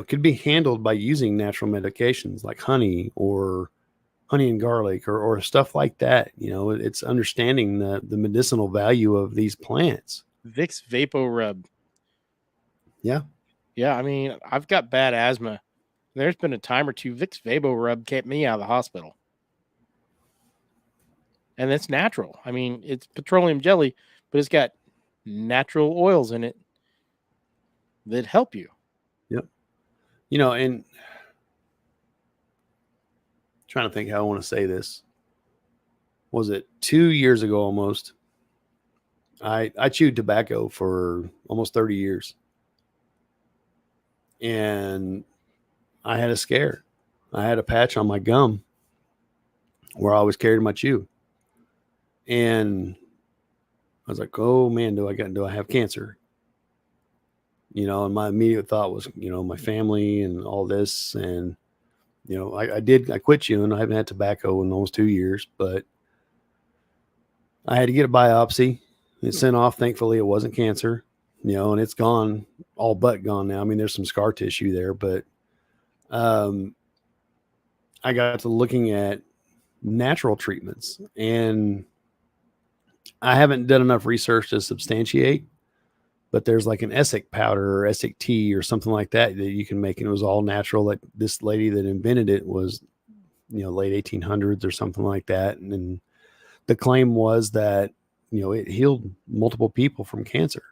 A: could be handled by using natural medications like honey and garlic or stuff like that. It's understanding the medicinal value of these plants.
B: Vicks VapoRub.
A: Yeah.
B: Yeah. I've got bad asthma. There's been a time or two Vicks VapoRub kept me out of the hospital. And it's natural. It's petroleum jelly, but it's got natural oils in it that help you.
A: Yep. And trying to think how I want to say this. Was it 2 years ago almost? I chewed tobacco for almost 30 years. And I had a scare. I had a patch on my gum where I always carried my chew. And I was like, oh man, do I have cancer? And my immediate thought was, my family and all this. And, I quit chewing. I haven't had tobacco in almost 2 years, but I had to get a biopsy. It sent off. Thankfully, it wasn't cancer, and it's gone, all but gone now. There's some scar tissue there, but I got to looking at natural treatments, and I haven't done enough research to substantiate, but there's like an Essig powder or Essig tea or something like that you can make. And it was all natural. Like this lady that invented it was, late 1800s or something like that. And then the claim was that, it healed multiple people from cancer,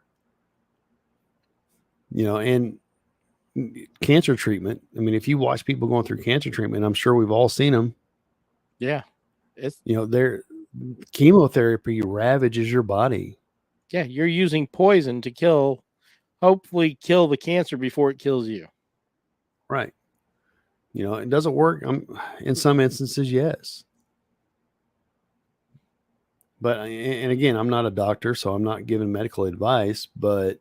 A: and cancer treatment. If you watch people going through cancer treatment, I'm sure we've all seen them.
B: Yeah. It's,
A: their chemotherapy ravages your body.
B: Yeah. You're using poison to hopefully kill the cancer before it kills you.
A: Right. It doesn't work. In some instances, yes. But and again, I'm not a doctor, so I'm not giving medical advice. But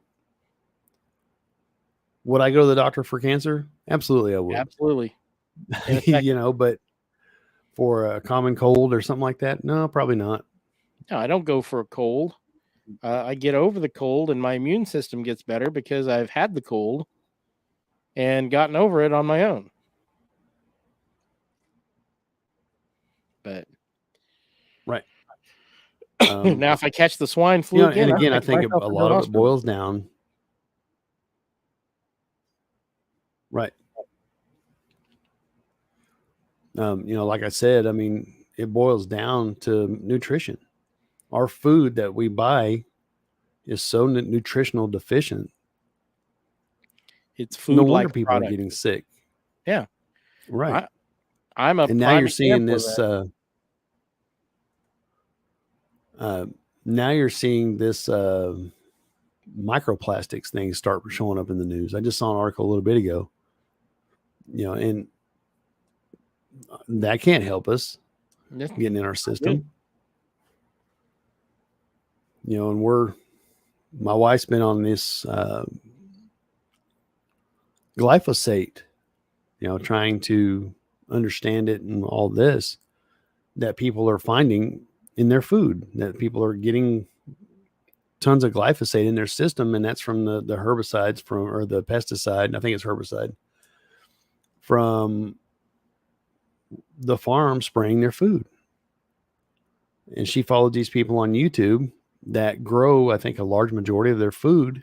A: would I go to the doctor for cancer? Absolutely, I would.
B: Absolutely. In fact,
A: But for a common cold or something like that, no, probably not.
B: no, I don't go for a cold. I get over the cold and my immune system gets better because I've had the cold and gotten over it on my own. But
A: right.
B: Now, if I catch the swine flu,
A: and again, I think a lot of it boils down. Right. Like I said, I mean, it boils down to nutrition. Our food that we buy is so nutritional deficient.
B: It's food.
A: No wonder
B: like
A: people
B: product.
A: are getting sick.
B: Yeah.
A: Right.
B: I'm a
A: and now you're seeing this. Now you're seeing this microplastics thing start showing up in the news. I just saw an article a little bit ago. And that can't help us getting in our system. And my wife's been on this glyphosate, trying to understand it and all this that people are finding in their food, that people are getting tons of glyphosate in their system. And that's from the herbicides or the pesticide. I think it's herbicide from the farm spraying their food. And she followed these people on YouTube that grow, I think, a large majority of their food,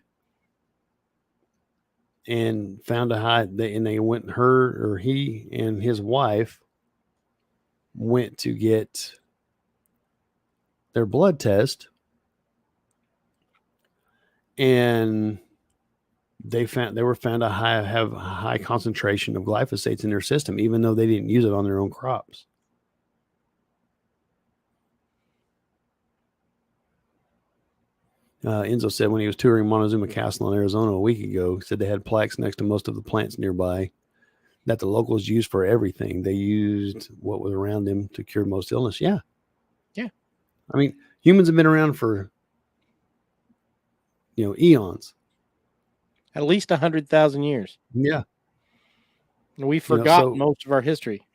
A: and found he and his wife went to get their blood test, and they were found to have a high concentration of glyphosates in their system, even though they didn't use it on their own crops. Enzo said when he was touring Montezuma Castle in Arizona a week ago, he said they had plaques next to most of the plants nearby that the locals used for everything. They used what was around them to cure most illness. Yeah.
B: Yeah.
A: I mean, humans have been around for, eons.
B: At least 100,000 years.
A: Yeah.
B: And we forgot most of our history.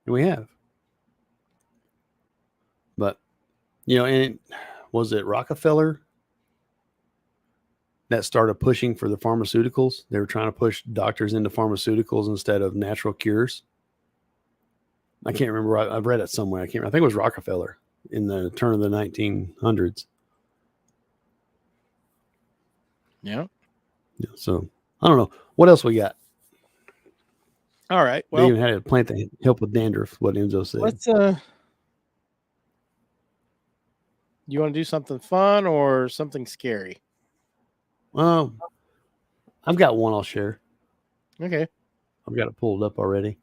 A: We have. But, and was it Rockefeller that started pushing for the pharmaceuticals? They were trying to push doctors into pharmaceuticals instead of natural cures. I can't remember. I've read it somewhere. I think it was Rockefeller in the turn of the 1900s.
B: Yeah.
A: So I don't know what else we got.
B: All right. Well,
A: they even had a plant that help with dandruff. What Enzo said.
B: Let's. You want to do something fun or something scary?
A: I've got one I'll share.
B: Okay.
A: I've got it pulled up already.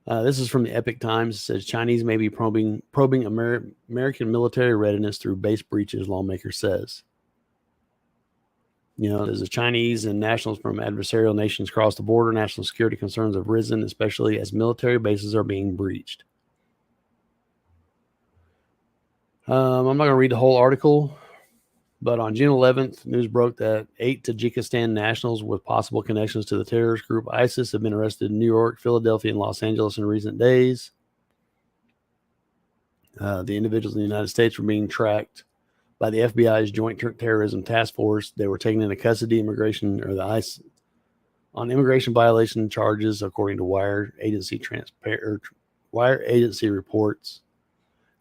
A: This is from the Epic Times. It says Chinese may be probing American military readiness through base breaches, lawmaker says. As the Chinese and nationals from adversarial nations cross the border, national security concerns have risen, especially as military bases are being breached. I'm not going to read the whole article, but on June 11th, news broke that 8 Tajikistan nationals with possible connections to the terrorist group ISIS have been arrested in New York, Philadelphia, and Los Angeles in recent days. The individuals in the United States were being tracked by the FBI's Joint Terrorism Task Force. They were taken into custody, immigration violation charges, according to Wire agency reports.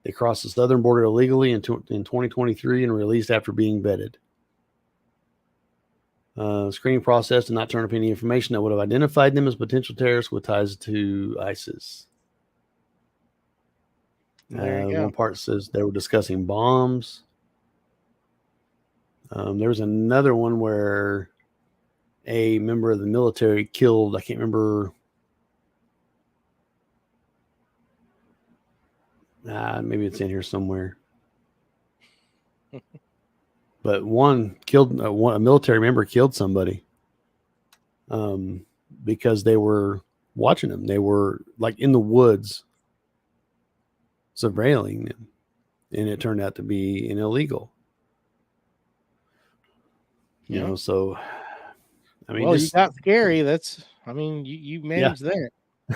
A: They crossed the southern border illegally in 2023 and released after being vetted. Screening process did not turn up any information that would have identified them as potential terrorists with ties to ISIS. One part says they were discussing bombs. There was another one where a member of the military killed, I can't remember. Maybe it's in here somewhere. But one killed, a military member killed somebody because they were watching them. They were like in the woods surveilling them. and it turned out to be an illegal. You
B: Yeah.
A: know, so I mean,
B: Well,
A: just,
B: you got scary. You managed that.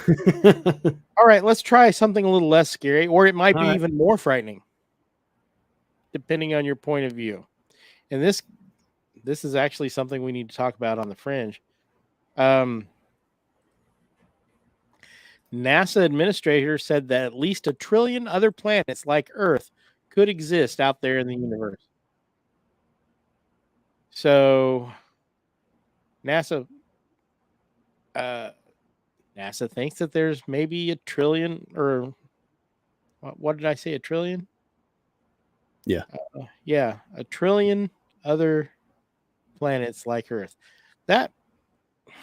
A: yeah.
B: All right, let's try something a little less scary, or it might be
A: All right.
B: even more frightening, depending on your point of view. And this is actually something we need to talk about on the Fringe. NASA administrator said that at least 1 trillion other planets like Earth could exist out there in the universe. So NASA thinks that there's maybe 1 trillion, or what did I say? 1 trillion?
A: Yeah.
B: Yeah, 1 trillion other planets like Earth. That, if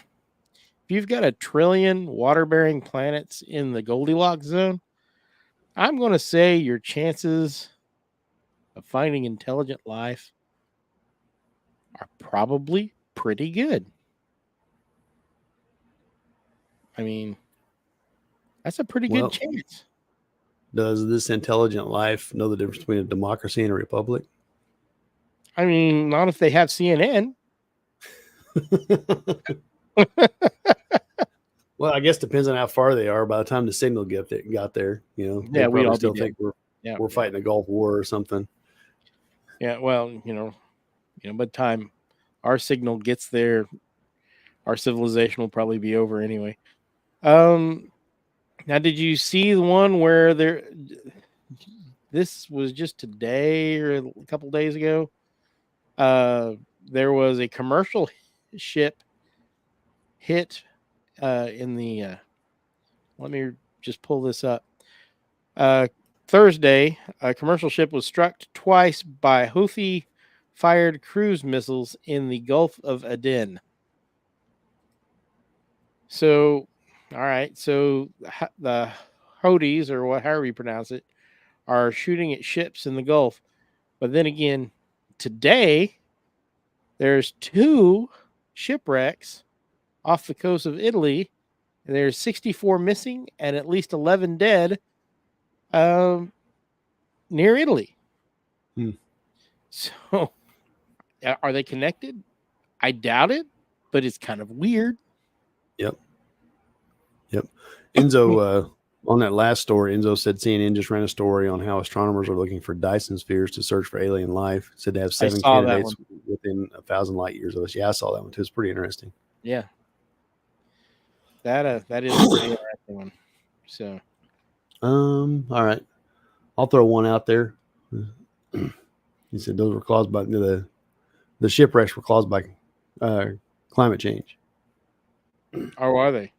B: you've got 1 trillion water-bearing planets in the Goldilocks zone, I'm going to say your chances of finding intelligent life are probably pretty good. I mean, that's a pretty
A: Well,
B: good chance.
A: Does this intelligent life know the difference between a democracy and a republic?
B: I mean, not if they have CNN.
A: Well, I guess depends on how far they are. By the time the signal got there, you know,
B: Yeah, we'd all be
A: still
B: dead.
A: think
B: Yeah.
A: we're fighting a Gulf War or something.
B: Yeah, well, by the time our signal gets there, our civilization will probably be over anyway. Now, did you see the one where this was just today or a couple days ago? There was a commercial ship hit in the let me just pull this up. Thursday, a commercial ship was struck twice by Houthi-fired cruise missiles in the Gulf of Aden. So, all right. So the Houthis, or however you pronounce it, are shooting at ships in the Gulf. But then again, today, there's 2 shipwrecks off the coast of Italy, and there's 64 missing and at least 11 dead near Italy. So, are they connected? I doubt it, but it's kind of weird.
A: Yep. Enzo, on that last story, Enzo said CNN just ran a story on how astronomers are looking for Dyson spheres to search for alien life. Said they have 7 candidates within 1,000 light years of us. Yeah, I saw that one too. It's pretty interesting.
B: Yeah. That is a pretty interesting one. So,
A: all right, I'll throw one out there. He said those were caused by the shipwrecks were caused by climate change.
B: Or are they?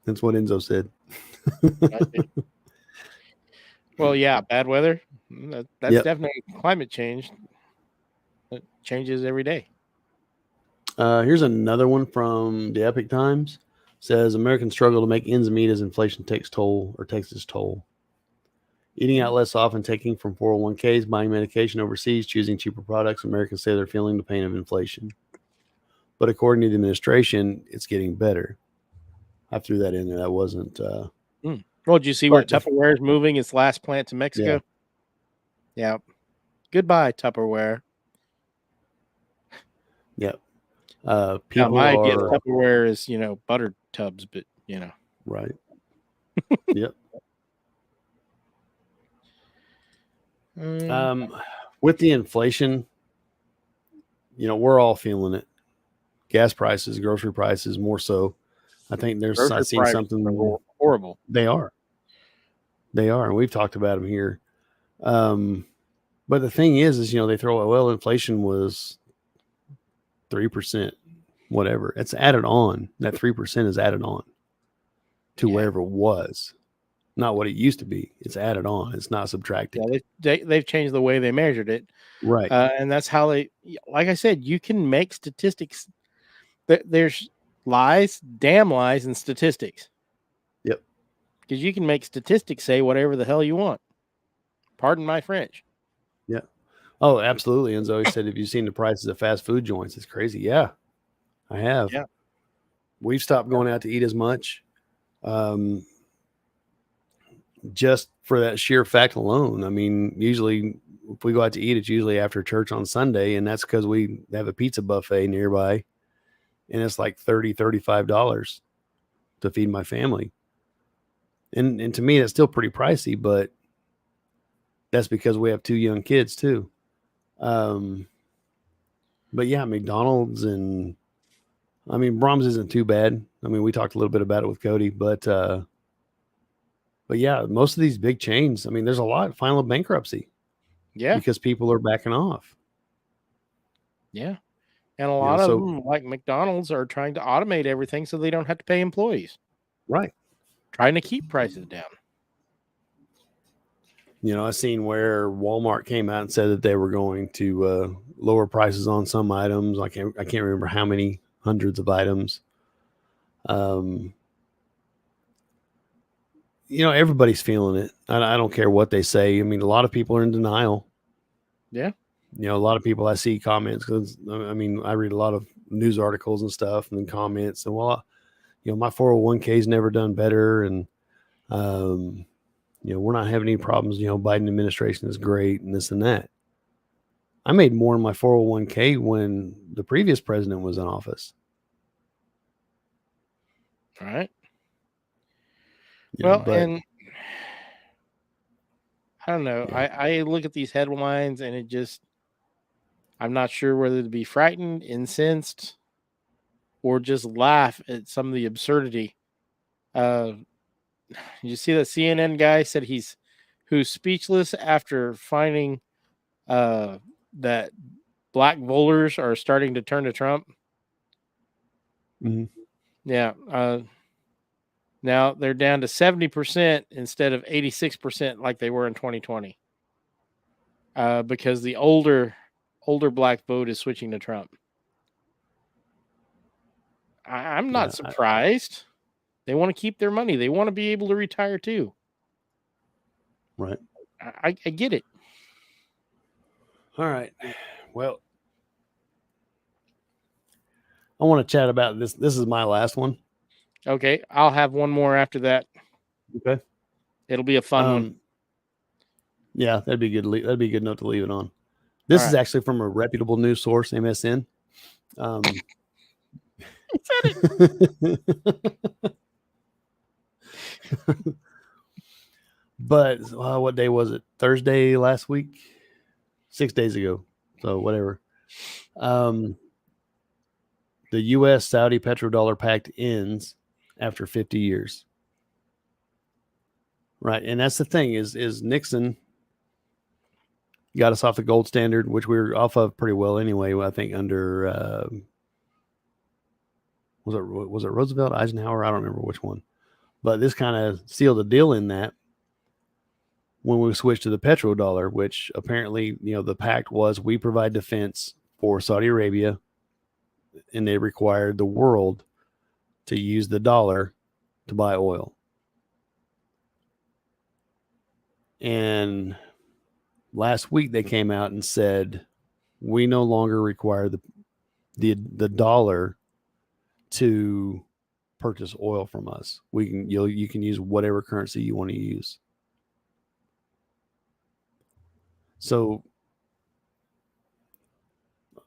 A: That's what Enzo said.
B: Well, yeah, bad weather. That's definitely climate change. It changes every day.
A: Here's another one from the Epic Times. Says Americans struggle to make ends meet as inflation takes its toll. Eating out less often, taking from 401ks, buying medication overseas, choosing cheaper products. Americans say they're feeling the pain of inflation. But according to the administration, it's getting better. I threw that in there. That wasn't.
B: Well, did you see where Tupperware is moving its last plant to Mexico? Yeah. Goodbye, Tupperware.
A: Yep.
B: People my idea of Tupperware is, butter tubs, but
A: right. Yep. With the inflation, we're all feeling it. Gas prices, grocery prices, more so. I think I've seen something
B: horrible.
A: They are, and we've talked about them here. But the thing is they throw well, inflation was 3%, whatever. It's added on. That 3% is added on to wherever it was, not what it used to be. It's added on. It's not subtracted.
B: Yeah, they've changed the way they measured it,
A: right?
B: And that's how they. Like I said, you can make statistics. There's lies, damn lies, and statistics.
A: Yep.
B: Because you can make statistics say whatever the hell you want. Pardon my French.
A: Yeah. Oh, absolutely. And Zoe said, have you seen the prices of fast food joints? It's crazy. Yeah, I have.
B: Yeah.
A: We've stopped going out to eat as much. just for that sheer fact alone. I mean, usually if we go out to eat, it's usually after church on Sunday, and that's because we have a pizza buffet nearby, and it's like $35 to feed my family. And to me, that's still pretty pricey, but that's because we have 2 young kids too. But yeah, McDonald's and I mean, Brahms isn't too bad. I mean, we talked a little bit about it with Cody, but yeah, most of these big chains, I mean, there's a lot final bankruptcy.
B: Yeah.
A: Because people are backing off.
B: Yeah. And a lot of them, like McDonald's, are trying to automate everything so they don't have to pay employees.
A: Right.
B: Trying to keep prices down.
A: You know, I seen where Walmart came out and said that they were going to lower prices on some items. I can't remember how many hundreds of items. You know, everybody's feeling it. I don't care what they say. I mean, a lot of people are in denial.
B: Yeah.
A: You know, a lot of people I see comments because I mean, I read a lot of news articles and stuff and comments and well, you know, my 401k's never done better. And, you know, we're not having any problems. You know, Biden administration is great and this and that. I made more in my 401k when the previous president was in office.
B: All right.
A: You know,
B: Well, and I don't know. Yeah. I look at these headlines and it just, I'm not sure whether to be frightened, incensed, or just laugh at some of the absurdity. You see that CNN guy said who's speechless after finding that black voters are starting to turn to Trump.
A: Mm-hmm.
B: Yeah. Now they're down to 70% instead of 86% like they were in 2020. Because the older black vote is switching to Trump. I'm not surprised. They want to keep their money. They want to be able to retire too.
A: Right.
B: I get it.
A: All right. Well, I want to chat about this. This is my last one.
B: Okay. I'll have one more after that.
A: Okay.
B: It'll be a fun one.
A: Yeah, that'd be good. That'd be a good note to leave it on. This is actually from a reputable news source, MSN. But what day was it? Thursday last week? 6 days ago. So whatever. The U.S. Saudi petrodollar pact ends after 50 years. Right. And that's the thing is Nixon got us off the gold standard, which we were off of pretty well anyway. I think under was it Roosevelt, Eisenhower? I don't remember which one, but this kind of sealed the deal in that when we switched to the petrodollar, which apparently, you know, the pact was we provide defense for Saudi Arabia, and they required the world to use the dollar to buy oil. And last week they came out and said we no longer require the dollar to purchase oil from us. You can use whatever currency you want to use. So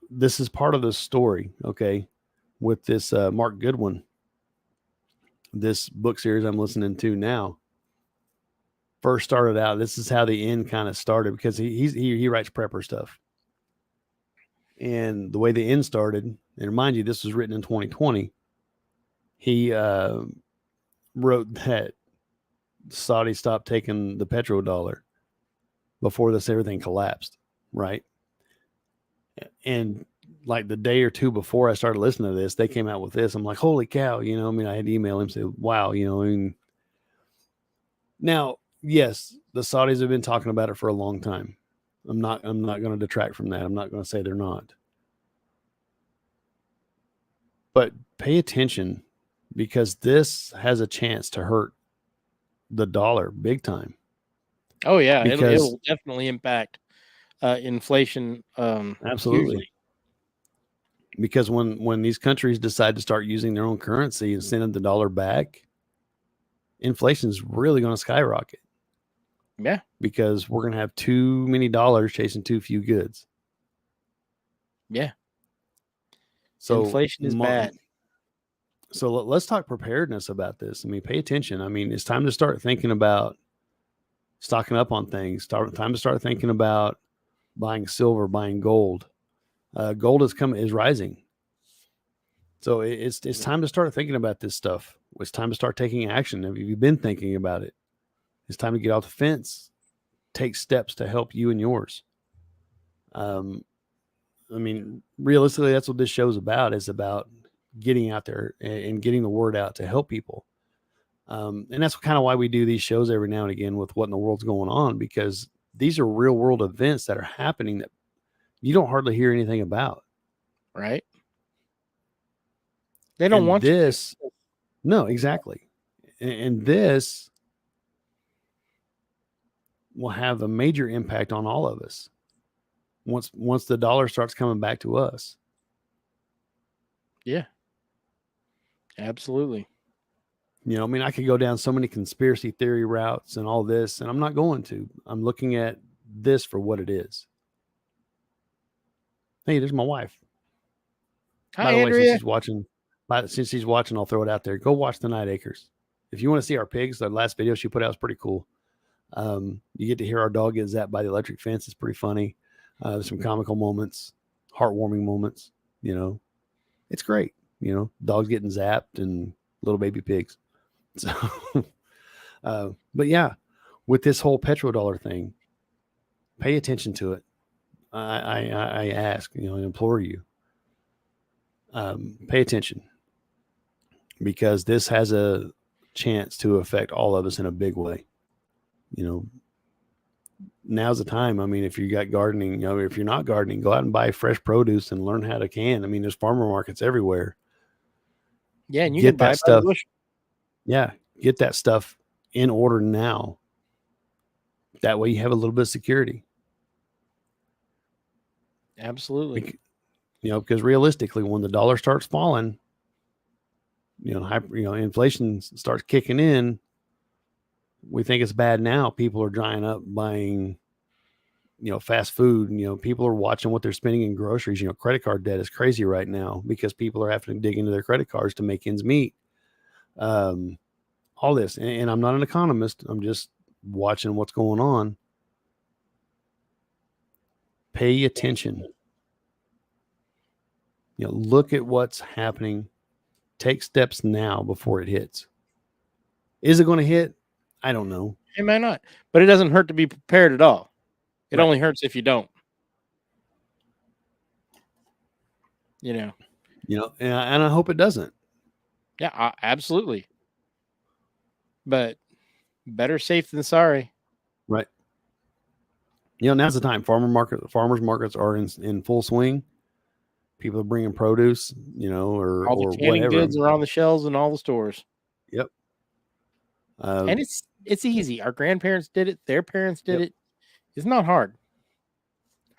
A: this is part of the story, okay, with this Mark Goodwin, this book series I'm listening to now. First started out, this is how the end kind of started because he writes prepper stuff. And the way the end started, and remind you, this was written in 2020. He wrote that Saudi stopped taking the petrodollar before everything collapsed, right? And like the day or two before I started listening to this, they came out with this. I'm like, holy cow, you know, I mean, I had to email him and say, wow, you know, I mean, now, yes, the Saudis have been talking about it for a long time. I'm not going to detract from that. I'm not going to say they're not. But pay attention because this has a chance to hurt the dollar big time.
B: Oh yeah, it'll definitely impact inflation.
A: Absolutely.
B: Hugely.
A: Because when these countries decide to start using their own currency and sending the dollar back, inflation is really going to skyrocket.
B: Yeah.
A: Because we're going to have too many dollars chasing too few goods.
B: Yeah.
A: So
B: inflation is bad.
A: So let's talk preparedness about this. I mean, pay attention. I mean, it's time to start thinking about stocking up on things. Time to start thinking about buying silver, buying gold. Gold is rising. So it's time to start thinking about this stuff. It's time to start taking action. Have you been thinking about it? It's time to get off the fence, take steps to help you and yours. I mean, realistically, that's what this show's about. Is about getting out there and getting the word out to help people. And that's kind of why we do these shows every now and again with what in the world's going on, because these are real world events that are happening that you don't hardly hear anything about.
B: Right. They don't want
A: this. No, exactly. And this will have a major impact on all of us once the dollar starts coming back to us.
B: Yeah. Absolutely.
A: You know, I mean, I could go down so many conspiracy theory routes and all this, and I'm not going to. I'm looking at this for what it is. Hey, there's my wife.
B: Hi,
A: By the way,
B: Andrea.
A: since she's watching, I'll throw it out there. Go watch The Night Acres. If you want to see our pigs, the last video she put out was pretty cool. You get to hear our dog get zapped by the electric fence. It's pretty funny. There's some comical moments, heartwarming moments. You know, it's great. You know, dogs getting zapped and little baby pigs. So, but yeah, with this whole petrodollar thing, pay attention to it. I ask, you know, I implore you, pay attention, because this has a chance to affect all of us in a big way. You know, now's the time. I mean, if you got gardening, you know, if you're not gardening, go out and buy fresh produce and learn how to can. I mean, there's farmer markets everywhere.
B: Yeah, and you can buy
A: that stuff.
B: bushel.
A: Yeah, get that stuff in order now. That way you have a little bit of security.
B: Absolutely.
A: You know, because realistically, when the dollar starts falling, you know, inflation starts kicking in. We think it's bad now. People are drying up buying, you know, fast food. And, you know, people are watching what they're spending in groceries. You know, credit card debt is crazy right now because people are having to dig into their credit cards to make ends meet. All this, and I'm not an economist. I'm just watching what's going on. Pay attention. You know, look at what's happening. Take steps now before it hits. Is it going to hit? I don't know.
B: It may not, but it doesn't hurt to be prepared at all. It only hurts if you don't. You know,
A: and I hope it doesn't.
B: Yeah, absolutely. But better safe than sorry.
A: Right. You know, now's the time. Farmers markets are in full swing. People are bringing produce, you know, or
B: all the canning
A: whatever.
B: goods are on the shelves in all the stores.
A: Yep.
B: And it's easy. Our grandparents did it. Their parents did it. It's not hard.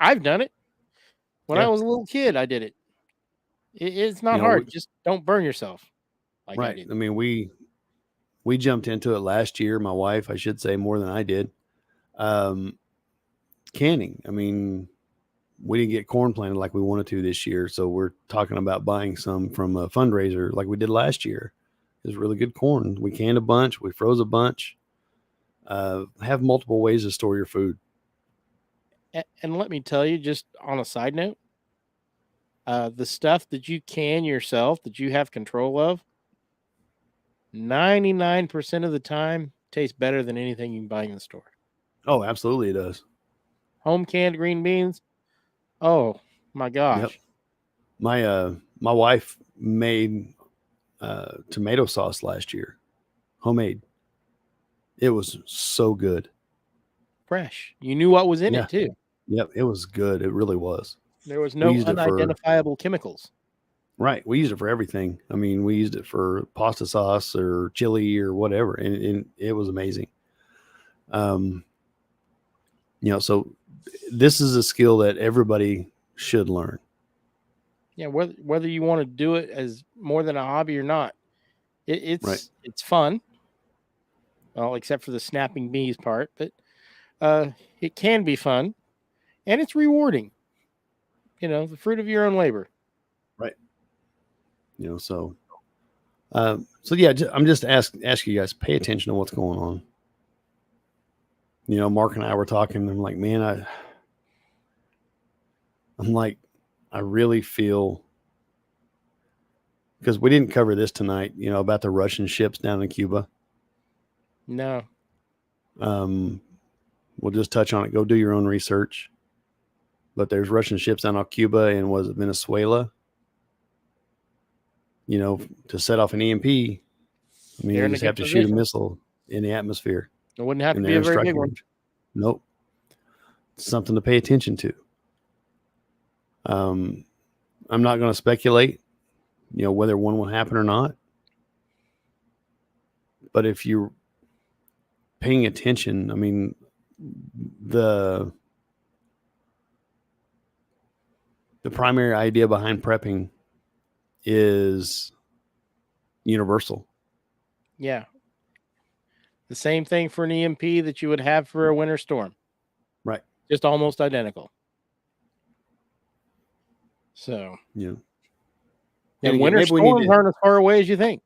B: I've done it. When I was a little kid, I did it. It's not hard. Just don't burn yourself. Like I did.
A: I mean, we jumped into it last year. My wife, I should say, more than I did. Canning. I mean, we didn't get corn planted like we wanted to this year. So we're talking about buying some from a fundraiser like we did last year. It was really good corn. We canned a bunch. We froze a bunch. Have multiple ways to store your food.
B: And let me tell you, just on a side note, the stuff that you can yourself, that you have control of, 99% of the time tastes better than anything you can buy in the store.
A: Oh, absolutely it does.
B: Home canned green beans. Oh my gosh.
A: Yep. My wife made tomato sauce last year. Homemade. It was so good.
B: Fresh. You knew what was in it too.
A: Yep, it was good. It really was.
B: There was no unidentifiable chemicals.
A: Right. We used it for everything. I mean, we used it for pasta sauce or chili or whatever, and it was amazing. You know, so this is a skill that everybody should learn.
B: Yeah, whether you want to do it as more than a hobby or not, it's fun. Well, except for the snapping bees part, but It can be fun, and it's rewarding. The fruit of your own labor.
A: Right. So yeah, I'm just asking you guys, pay attention to what's going on. Mark and I were talking. I'm like, man, I really feel, because we didn't cover this tonight, about the Russian ships down in Cuba.
B: No.
A: We'll just touch on it. Go do your own research. But there's Russian ships down off Cuba and was it Venezuela? To set off an EMP, you just have to shoot a missile in the atmosphere.
B: It wouldn't have to be a very big one.
A: Nope. It's something to pay attention to. I'm not going to speculate, whether one will happen or not. But if you're paying attention, the primary idea behind prepping is universal.
B: Yeah. The same thing for an EMP that you would have for a winter storm.
A: Right.
B: Just almost identical. So,
A: yeah.
B: And winter storms aren't as far away as you think.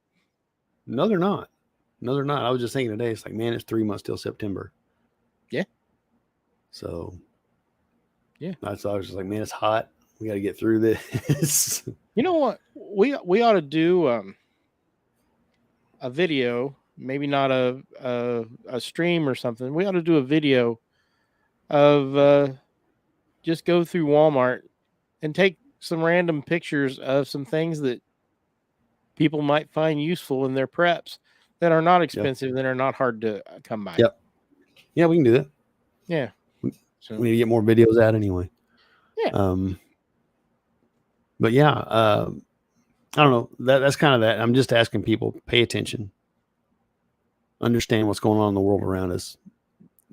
A: No, they're not. I was just thinking today, it's like, man, it's 3 months till September.
B: Yeah.
A: So,
B: yeah.
A: I was just like, man, it's hot. We got to get through this.
B: You know what? We ought to do a video, maybe not a stream or something. We ought to do a video of just go through Walmart and take some random pictures of some things that people might find useful in their preps that are not expensive, that are not hard to come by.
A: Yep. Yeah, we can do that.
B: Yeah.
A: We need to get more videos out anyway.
B: Yeah.
A: But yeah, I don't know. That's kind of that. I'm just asking people, pay attention, understand what's going on in the world around us,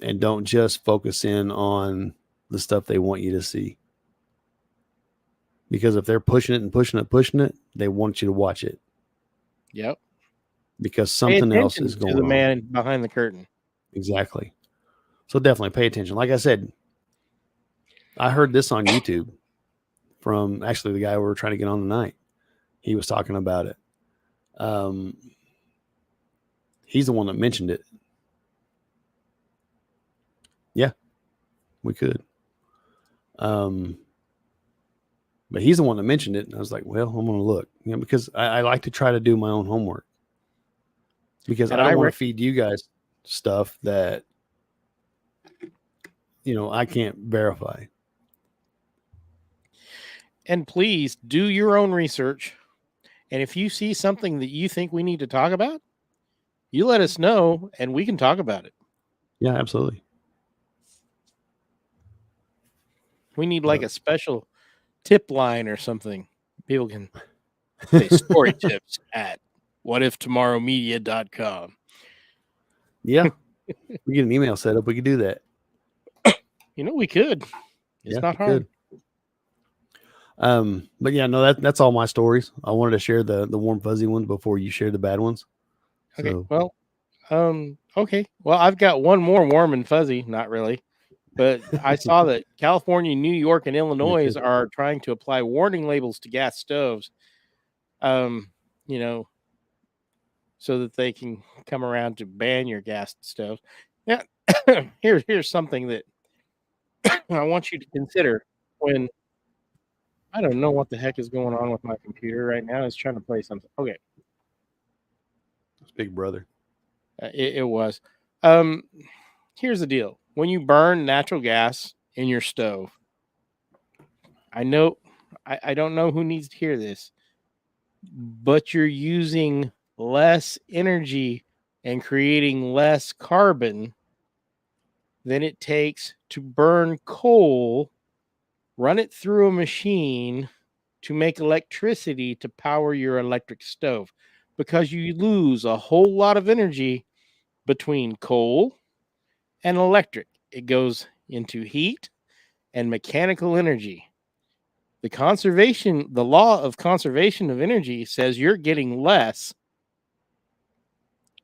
A: and don't just focus in on the stuff they want you to see. Because if they're pushing it, they want you to watch it.
B: Yep.
A: Because something else is going on.
B: The man behind the curtain.
A: Exactly. So definitely pay attention. Like I said, I heard this on YouTube from actually the guy we were trying to get on tonight. He was talking about it. He's the one that mentioned it. Yeah, we could. But he's the one that mentioned it. And I was like, well, I'm going to look, because I like to try to do my own homework, because I don't want to feed you guys stuff that, I can't verify.
B: And please do your own research. And if you see something that you think we need to talk about, you let us know and we can talk about it.
A: Yeah, absolutely.
B: We need like a special tip line or something. People can say story tips at whatiftomorrowmedia.com.
A: Yeah. We get an email set up. We could do that.
B: We could. It's not hard.
A: But yeah, no, that's all my stories. I wanted to share the warm fuzzy ones before you share the bad ones.
B: Okay. So. Well, okay. Well, I've got one more warm and fuzzy. Not really, but I saw that California, New York, and Illinois are trying to apply warning labels to gas stoves. So that they can come around to ban your gas stoves. Now, here's something that I want you to consider when. I don't know what the heck is going on with my computer right now. It's trying to play something. Okay.
A: It's Big Brother.
B: It was. Here's the deal. When you burn natural gas in your stove, I know, I don't know who needs to hear this, but you're using less energy and creating less carbon than it takes to burn coal, run it through a machine to make electricity to power your electric stove, because you lose a whole lot of energy between coal and electric. It goes into heat and mechanical energy. The law of conservation of energy says you're getting less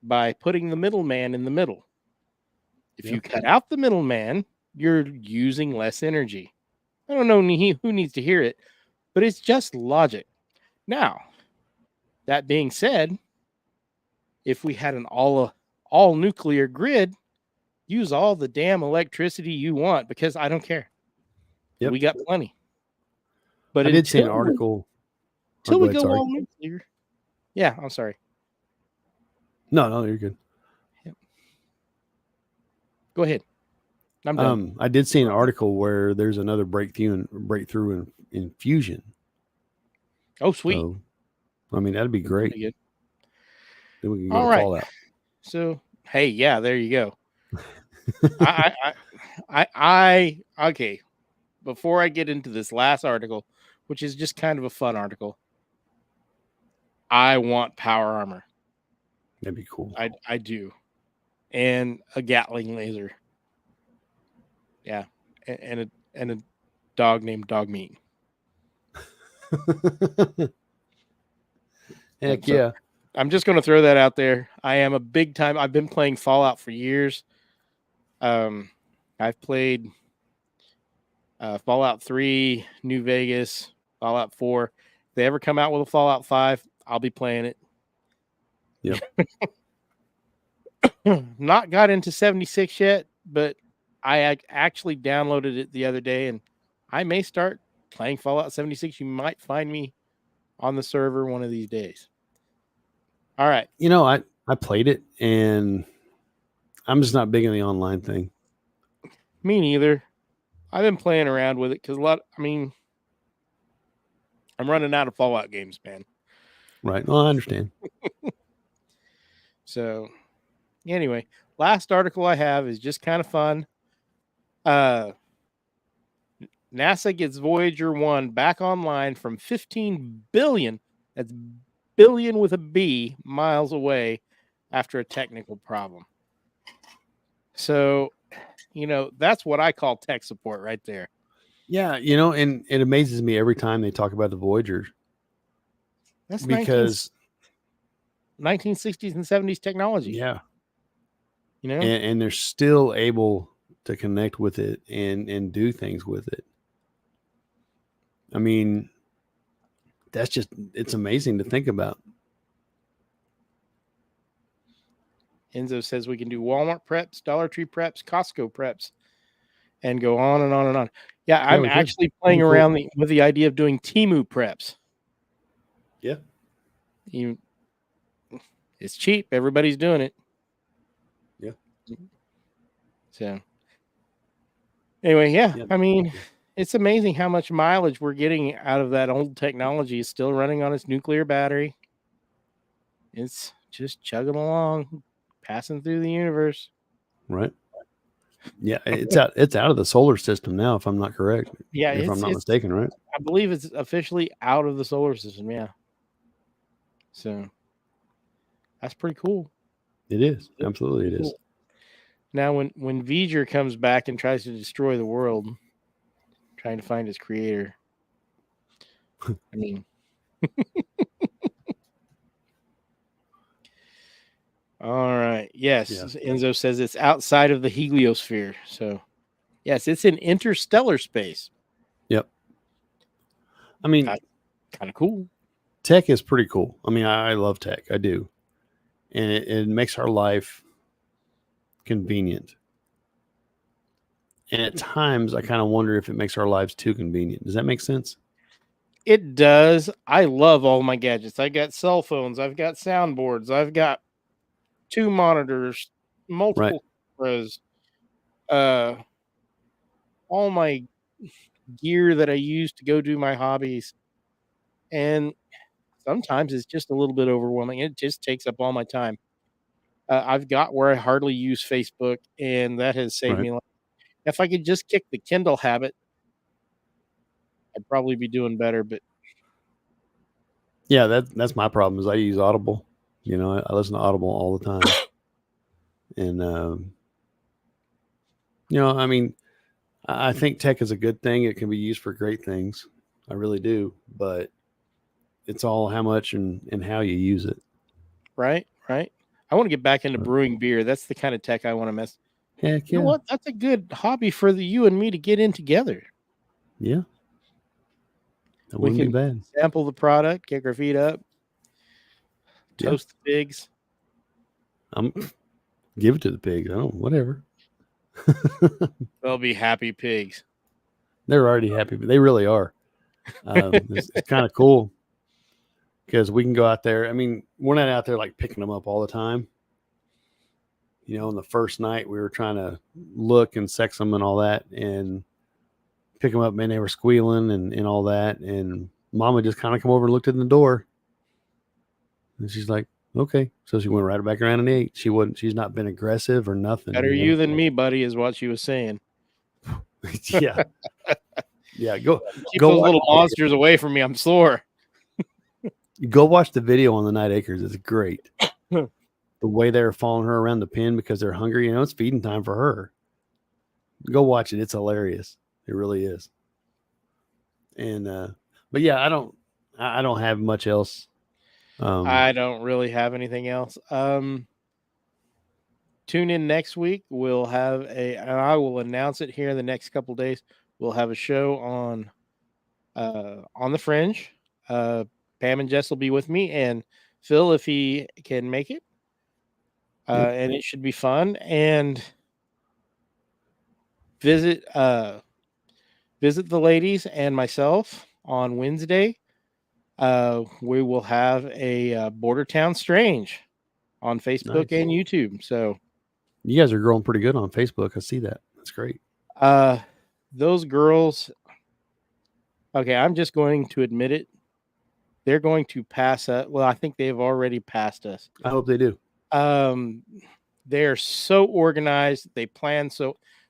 B: by putting the middleman in the middle. If you cut out the middleman, you're using less energy. I don't know who needs to hear it, but it's just logic. Now, that being said, if we had an all nuclear grid, use all the damn electricity you want because I don't care.
A: Yep.
B: We got plenty. But
A: I did see an article.
B: Until
A: go
B: we
A: ahead,
B: go
A: sorry.
B: all nuclear. Yeah, I'm sorry.
A: No, you're good.
B: Go ahead. I'm done.
A: I did see an article where there's another breakthrough in fusion.
B: Oh, sweet.
A: So, I mean, that'd be great.
B: Pretty good.
A: Then we can
B: All
A: go
B: right.
A: Fallout.
B: So, hey, yeah, there you go. I okay. Before I get into this last article, which is just kind of a fun article, I want power armor.
A: That'd be cool.
B: I do, and a Gatling laser. Yeah, and a dog named Dog Meat.
A: Heck yeah.
B: I'm just going to throw that out there. I am a big time. I've been playing Fallout for years. I've played Fallout 3, New Vegas, Fallout 4. If they ever come out with a Fallout 5, I'll be playing it.
A: Yep.
B: Not got into 76 yet, but I actually downloaded it the other day, and I may start playing Fallout 76. You might find me on the server one of these days. All right.
A: You know, I played it, and I'm just not big on the online thing.
B: Me neither. I've been playing around with it because I'm running out of Fallout games, man.
A: Right. Well, I understand.
B: So, anyway, last article I have is just kind of fun. NASA gets Voyager 1 back online from 15 billion, that's billion with a B, miles away after a technical problem. So, that's what I call tech support right there.
A: Yeah, and it amazes me every time they talk about the Voyager.
B: That's
A: because
B: 1960s and 70s technology.
A: Yeah.
B: And
A: they're still able to connect with it and do things with it. I mean, it's amazing to think about.
B: Enzo says we can do Walmart preps, Dollar Tree preps, Costco preps, and go on and on and on. Yeah, I'm actually playing around with the idea of doing Temu preps.
A: Yeah.
B: It's cheap. Everybody's doing it.
A: Yeah.
B: So anyway, yeah. I mean, it's amazing how much mileage we're getting out of that old technology. It's still running on its nuclear battery. It's just chugging along, passing through the universe.
A: Right. Yeah, it's out of the solar system now, if I'm not correct.
B: Yeah,
A: if I'm not mistaken, right?
B: I believe it's officially out of the solar system. Yeah. So that's pretty cool.
A: It is. Absolutely, it is.
B: Now, when V'ger comes back and tries to destroy the world, trying to find his creator, I mean, all right. Yes, Enzo says it's outside of the heliosphere. So, yes, it's in interstellar space.
A: Yep. I mean,
B: kind of cool.
A: Tech is pretty cool. I mean, I love tech. I do. And it makes our life convenient. And at times, I kind of wonder if it makes our lives too convenient. Does that make sense?
B: It does. I love all my gadgets. I got cell phones. I've got soundboards. I've got 2 monitors, multiple cameras, all my gear that I use to go do my hobbies. And sometimes it's just a little bit overwhelming. It just takes up all my time. I've got where I hardly use Facebook, and that has saved me. If I could just kick the Kindle habit, I'd probably be doing better. But
A: yeah, that's my problem. Is I use Audible. I listen to Audible all the time, and I mean, I think tech is a good thing. It can be used for great things. I really do, but it's all how much and how you use it.
B: Right. I want to get back into brewing beer. That's the kind of tech I want to mess.
A: Heck
B: You
A: yeah.
B: know what? That's a good hobby for you and me to get in together.
A: Yeah. That
B: We
A: wouldn't be
B: can
A: bad.
B: sample the product, kick our feet up,
A: Yeah.
B: toast the pigs.
A: Give it to the pigs. I don't, whatever.
B: They'll be happy pigs.
A: They're already happy, but they really are. It's kind of cool because we can go out there. I mean, we're not out there like picking them up all the time. You know, on the first night we were trying to look and sex them and all that and pick them up, man, they were squealing and all that. And Mama just kind of come over and looked in the door. And she's like, okay. So she went right back around and ate. She's not been aggressive or nothing.
B: Better you than me, buddy, is what she was saying.
A: Yeah. Yeah.
B: Keep
A: go
B: those
A: watch,
B: little monsters away from me. I'm sore.
A: go watch the video on the Night Acres. It's great. The way they're following her around the pen because they're hungry, you know, it's feeding time for her. Go watch it. It's hilarious. It really is. And but yeah, I don't have much else.
B: I don't really have anything else. Tune in next week. We'll have and I will announce it here in the next couple of days. We'll have a show on the Fringe. Pam and Jess will be with me, and Phil if he can make it. And it should be fun. And visit the ladies and myself on Wednesday. We will have a Border Town Strange on Facebook and YouTube. So
A: you guys are growing pretty good on Facebook. I see that. That's great.
B: Those girls. Okay, I'm just going to admit it. They're going to pass us. Well, I think they've already passed us.
A: I hope they do.
B: They're so organized. They plan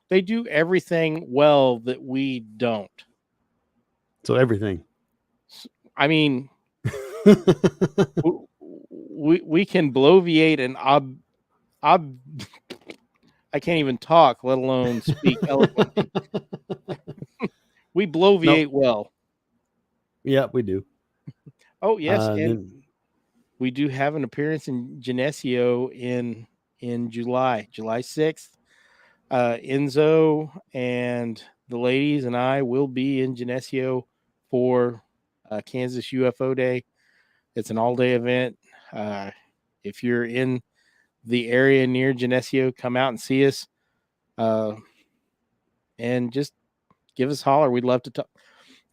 B: they do everything well that we don't.
A: So everything.
B: I mean, we can bloviate and I can't even talk, let alone speak eloquently. We bloviate well.
A: Yeah, we do.
B: Oh yes, and we do have an appearance in Geneseo in July 6th. Enzo and the ladies and I will be in Geneseo for Kansas UFO Day. It's an all-day event. If you're in the area near Geneseo, come out and see us. And just give us a holler. We'd love to talk.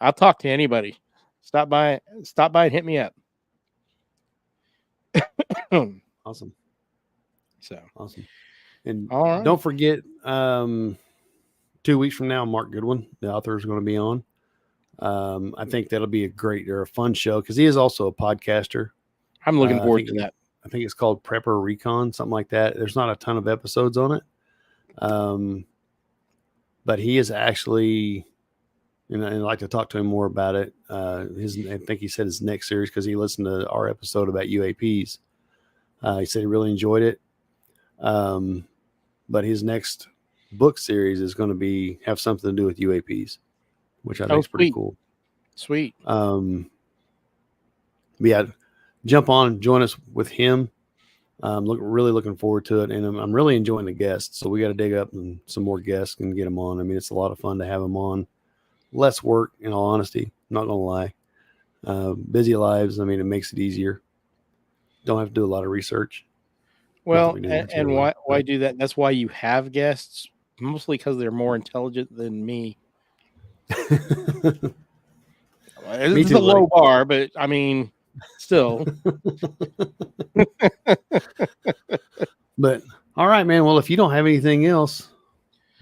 B: I'll talk to anybody. Stop by and hit me up.
A: Awesome.
B: So
A: awesome. And
B: all right.
A: Don't forget, 2 weeks from now, Mark Goodwin, the author, is going to be on. I think that'll be a great or a fun show because he is also a podcaster.
B: I'm looking forward to that.
A: I think it's called Prepper Recon, something like that. There's not a ton of episodes on it. But he is actually, and I'd like to talk to him more about it. I think he said his next series because he listened to our episode about UAPs. He said he really enjoyed it. But his next book series is going to have something to do with UAPs, which I think is pretty cool.
B: Sweet.
A: Yeah, jump on, join us with him. Really looking forward to it, and I'm really enjoying the guests. So we got to dig up some more guests and get them on. I mean, it's a lot of fun to have them on. Less work, in all honesty. I'm not gonna lie. Busy lives. I mean, it makes it easier. Don't have to do a lot of research.
B: Well, and why do that? That's why you have guests, mostly because they're more intelligent than me. It's a low bar, but I mean, still.
A: But all right, man. Well, if you don't have anything else,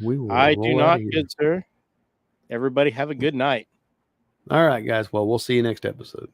A: we will.
B: I do not, good sir. Everybody have a good night.
A: All right, guys. Well, we'll see you next episode.